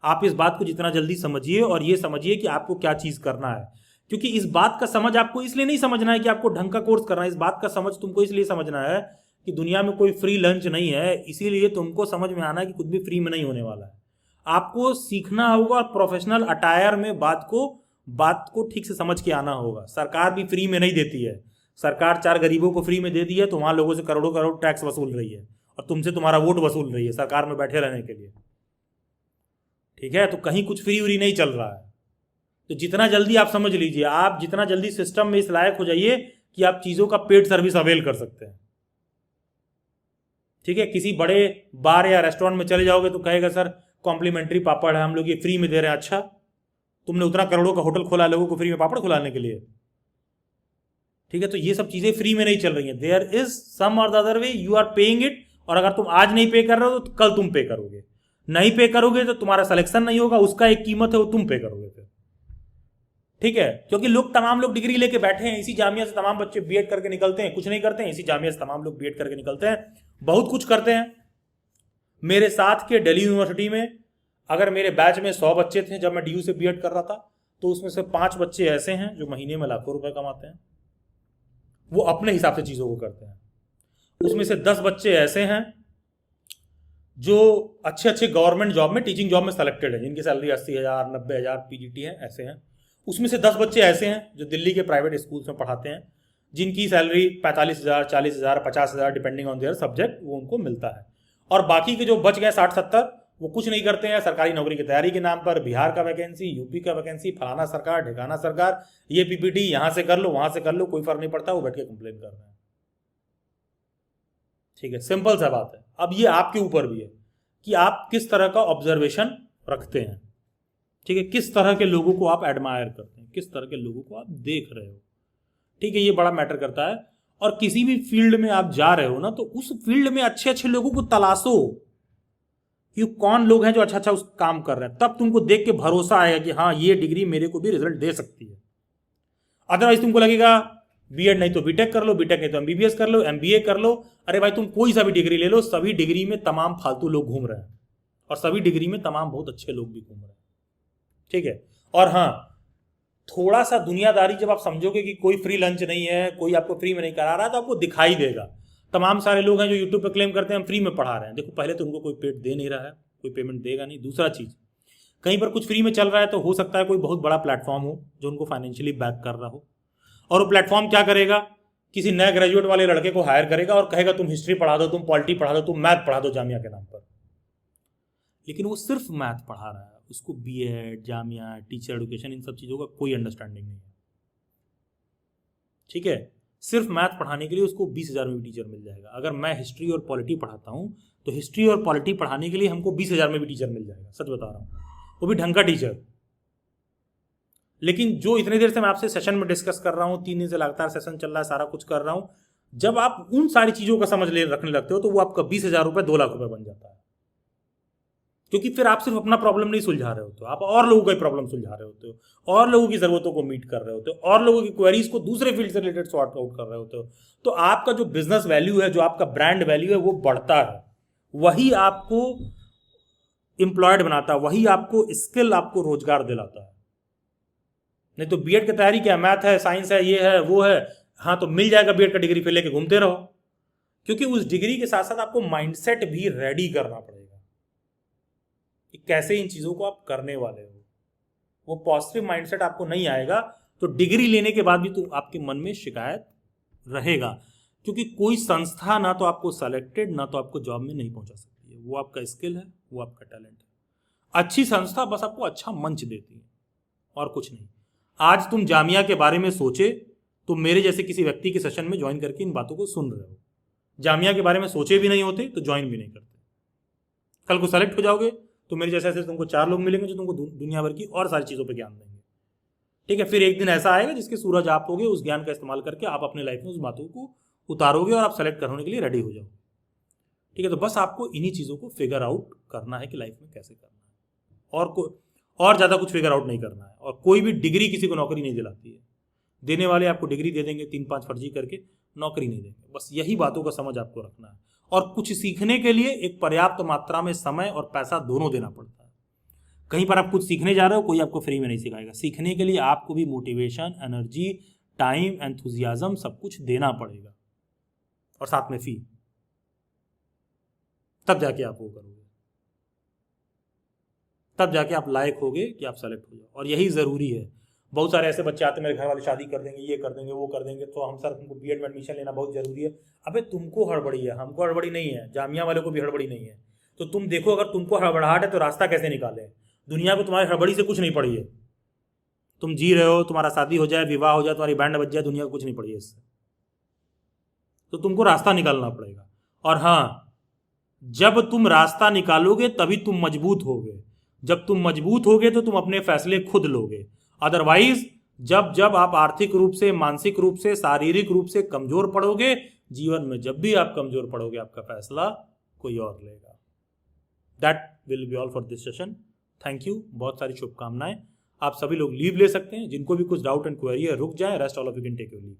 आप इस बात को जितना जल्दी समझिए, और ये समझिए कि आपको क्या चीज़ करना है। क्योंकि इस बात का समझ आपको इसलिए नहीं समझना है कि आपको ढंग का कोर्स करना है, इस बात का समझ तुमको इसलिए समझना है कि दुनिया में कोई फ्री लंच नहीं है। इसीलिए तुमको समझ में आना है कि कुछ भी फ्री में नहीं होने वाला है। आपको सीखना होगा और प्रोफेशनल अटायर में बात को ठीक से समझ के आना होगा। सरकार भी फ्री में नहीं देती है, सरकार 4 गरीबों को फ्री में दे दी है, तो वहां लोगों से करोड़ों करोड़ टैक्स वसूल रही है और तुमसे तुम्हारा वोट वसूल रही है सरकार में बैठे रहने के लिए। ठीक है, तो कहीं कुछ फ्री व्री नहीं चल रहा है। तो जितना जल्दी आप समझ लीजिए, आप जितना जल्दी सिस्टम में इस लायक हो जाइए कि आप चीज़ों का पेड सर्विस अवेल कर सकते हैं। ठीक है, किसी बड़े बार या रेस्टोरेंट में चले जाओगे तो कहेगा सर कॉम्प्लीमेंट्री पापड़ है, हम लोग ये फ्री में दे रहे हैं। अच्छा, तुमने उतना करोड़ों का होटल खोला लोगों को फ्री में पापड़ खुलाने के लिए। ठीक है, तो ये सब चीज़ें फ्री में नहीं चल रही हैं। देयर इज सम और the other way, you are paying it, और अगर तुम आज नहीं पे कर रहे हो तो कल तुम पे करोगे। नहीं पे करोगे तो तुम्हारा सिलेक्शन नहीं होगा, उसका एक कीमत है, वो तुम पे करोगे फिर। ठीक है, क्योंकि तमाम लोग डिग्री लेके बैठे हैं, इसी जामिया से तमाम बच्चे बीएड करके निकलते हैं, कुछ नहीं करते हैं। इसी जामिया से तमाम लोग बीएड करके निकलते हैं, बहुत कुछ करते हैं। मेरे साथ के दिल्ली यूनिवर्सिटी में अगर मेरे बैच में 100 बच्चे थे जब मैं डीयू से बीएड कर रहा था, तो उसमें से 5 बच्चे ऐसे हैं जो महीने में लाखों रुपए कमाते हैं, वो अपने हिसाब से चीज़ों को करते हैं। उसमें से 10 बच्चे ऐसे हैं जो अच्छे अच्छे गवर्नमेंट जॉब में, टीचिंग जॉब में सेलेक्टेड है, जिनकी सैलरी 80,000 90,000 पीजीटी है, ऐसे हैं। उसमें से 10 बच्चे ऐसे हैं जो दिल्ली के प्राइवेट स्कूल्स में पढ़ाते हैं, जिनकी salary 45,000 40,000 50,000 depending on their subject वो उनको मिलता है। और बाकी के जो बच गए 60-70, वो कुछ नहीं करते हैं, सरकारी नौकरी की तैयारी के नाम पर बिहार का वैकेंसी, यूपी का वैकेंसी, फलाना सरकार ढिकाना सरकार, ये पीपीटी यहाँ से कर लो वहां से कर लो, कोई फर्क नहीं पड़ता, वो बैठ के कंप्लेन कर रहे हैं। ठीक है, सिंपल सा बात है। अब ये आपके ऊपर भी है कि आप किस तरह का ऑब्जर्वेशन रखते हैं। ठीक है, किस तरह के लोगों को आप एडमायर करते हैं, किस तरह के लोगों को आप देख रहे हो। ठीक है, ये बड़ा मैटर करता है। और किसी भी फील्ड में आप जा रहे हो ना, तो उस फील्ड में अच्छे अच्छे लोगों को तलाशो कि कौन लोग हैं जो अच्छा अच्छा उस काम कर रहे हैं, तब तुमको देख के भरोसा आएगा कि हाँ ये डिग्री मेरे को भी रिजल्ट दे सकती है। अदरवाइज तुमको लगेगा बीएड नहीं तो बीटेक कर लो, बीटेक नहीं तो एमबीबीएस कर लो, एमबीए कर लो। अरे भाई तुम कोई सा भी डिग्री ले लो, सभी डिग्री में तमाम फालतू लोग घूम रहे हैं और सभी डिग्री में तमाम बहुत अच्छे लोग भी घूम रहे हैं। ठीक है, और हाँ, थोड़ा सा दुनियादारी जब आप समझोगे कि कोई फ्री लंच नहीं है, कोई आपको फ्री में नहीं करा रहा, तो आपको दिखाई देगा। तमाम सारे लोग हैं जो यूट्यूब पर क्लेम करते हैं हम फ्री में पढ़ा रहे हैं। देखो, पहले तो उनको कोई पेड दे नहीं रहा है, कोई पेमेंट देगा नहीं। दूसरा चीज़, कहीं पर कुछ फ्री में चल रहा है तो हो सकता है कोई बहुत बड़ा प्लेटफॉर्म हो जो उनको फाइनेंशियली बैक कर रहा हो, और वो प्लेटफॉर्म क्या करेगा, किसी नए ग्रेजुएट वाले लड़के को हायर करेगा और कहेगा तुम हिस्ट्री पढ़ा दो, तुम पॉलिटी पढ़ा दो, तुम मैथ पढ़ा दो जामिया के नाम पर। लेकिन वो सिर्फ मैथ पढ़ा रहा है, उसको बीएड, जामिया, टीचर एजुकेशन, इन सब चीज़ों का कोई अंडरस्टैंडिंग नहीं है। ठीक है, सिर्फ मैथ पढ़ाने के लिए उसको 20,000 में भी टीचर मिल जाएगा। अगर मैं हिस्ट्री और पॉलिटी पढ़ाता हूँ तो हिस्ट्री और पॉलिटी पढ़ाने के लिए हमको 20,000 में भी टीचर मिल जाएगा, सच बता रहा हूँ, वो भी ढंग का टीचर। लेकिन जो इतनी देर से मैं आपसे सेशन में डिस्कस कर रहा हूँ, 3 दिन से लगातार सेशन चल रहा है, सारा कुछ कर रहा हूँ, जब आप उन सारी चीज़ों का समझ रखने लगते हो तो वो आपका 20,000 रुपये 2 लाख रुपये बन जाता है। क्योंकि फिर आप सिर्फ अपना प्रॉब्लम नहीं सुलझा रहे होते हो, आप और लोगों का प्रॉब्लम सुलझा रहे होते हो, और लोगों की ज़रूरतों को मीट कर रहे होते हो, और लोगों की क्वेरीज को दूसरे फील्ड से रिलेटेड सॉर्ट आउट कर रहे होते हो। तो आपका जो बिजनेस वैल्यू है, जो आपका ब्रांड वैल्यू है, वो बढ़ता है। वही आपको एम्प्लॉयड बनाता है, वही आपको स्किल, आपको रोजगार दिलाता है। नहीं तो बीएड की तैयारी क्या, मैथ है, साइंस है, ये है, वो है, हाँ तो मिल जाएगा बीएड का डिग्री, फिर लेके घूमते रहो। क्योंकि उस डिग्री के साथ साथ आपको माइंडसेट भी रेडी करना पड़ेगा कि कैसे इन चीज़ों को आप करने वाले हो। वो पॉजिटिव माइंडसेट आपको नहीं आएगा तो डिग्री लेने के बाद भी तो आपके मन में शिकायत रहेगा। क्योंकि कोई संस्था ना तो आपको सेलेक्टेड, ना तो आपको जॉब में नहीं पहुंचा सकती है। वो आपका स्किल है, वो आपका टैलेंट है। अच्छी संस्था बस आपको अच्छा मंच देती है और कुछ नहीं। आज तुम जामिया के बारे में सोचे तो मेरे जैसे किसी व्यक्ति के सेशन में ज्वाइन करके इन बातों को सुन रहे हो। जामिया के बारे में सोचे भी नहीं होते तो ज्वाइन भी नहीं करते। कल को सेलेक्ट हो जाओगे तो मेरे जैसे ऐसे तुमको 4 लोग मिलेंगे जो तुमको दुनिया भर की और सारी चीज़ों पे ज्ञान देंगे। ठीक है, फिर एक दिन ऐसा आएगा जिसके सूरज आप होगे, उस ज्ञान का इस्तेमाल करके आप अपने लाइफ में उस बातों को उतारोगे और आप सेलेक्ट होने के लिए रेडी हो जाओगे। ठीक है, तो बस आपको इन्हीं चीज़ों को फिगर आउट करना है कि लाइफ में कैसे करना है, और ज़्यादा कुछ फिगर आउट नहीं करना है। और कोई भी डिग्री किसी को नौकरी नहीं दिलाती है। देने वाले आपको डिग्री दे देंगे 3-5 फर्जी करके, नौकरी नहीं देंगे। बस यही बातों का समझ आपको रखना है। और कुछ सीखने के लिए एक पर्याप्त मात्रा में समय और पैसा दोनों देना पड़ता है। कहीं पर आप कुछ सीखने जा रहे हो, कोई आपको फ्री में नहीं सिखाएगा। सीखने के लिए आपको भी मोटिवेशन, एनर्जी, टाइम, एंथुजियाज्म सब कुछ देना पड़ेगा और साथ में फी, तब जाके आप वो करोगे, तब जाके आप लायक होगे कि आप सेलेक्ट हो जाओ। और यही ज़रूरी है। बहुत सारे ऐसे बच्चे आते हैं, मेरे घर वाले शादी कर देंगे, ये कर देंगे, वो कर देंगे, तो हम सर तुमको बीएड में एडमिशन लेना बहुत ज़रूरी है। अबे तुमको हड़बड़ी है, हमको हड़बड़ी नहीं है, जामिया वाले को भी हड़बड़ी नहीं है। तो तुम देखो, अगर तुमको हड़बड़ाहट है तो रास्ता कैसे निकालें। दुनिया को तुम्हारी हड़बड़ी से कुछ नहीं पड़ी है। तुम जी रहे हो, तुम्हारा शादी हो जाए, विवाह हो जाए, तुम्हारी बैंड बज जाए, दुनिया को कुछ नहीं पड़ी है इससे। तो तुमको रास्ता निकालना पड़ेगा। और हाँ, जब तुम रास्ता निकालोगे तभी तुम मजबूत होगे। जब तुम मजबूत होगे तो तुम अपने फैसले खुद लोगे। अदरवाइज जब आप आर्थिक रूप से, मानसिक रूप से, शारीरिक रूप से कमजोर पड़ोगे, जीवन में जब भी आप कमजोर पड़ोगे, आपका फैसला कोई और लेगा। That will be all for this session. Thank you, बहुत सारी शुभकामनाएं। आप सभी लोग लीव ले सकते हैं। जिनको भी कुछ डाउट एंड क्वेरी है रुक जाएं, rest all of you can take your leave.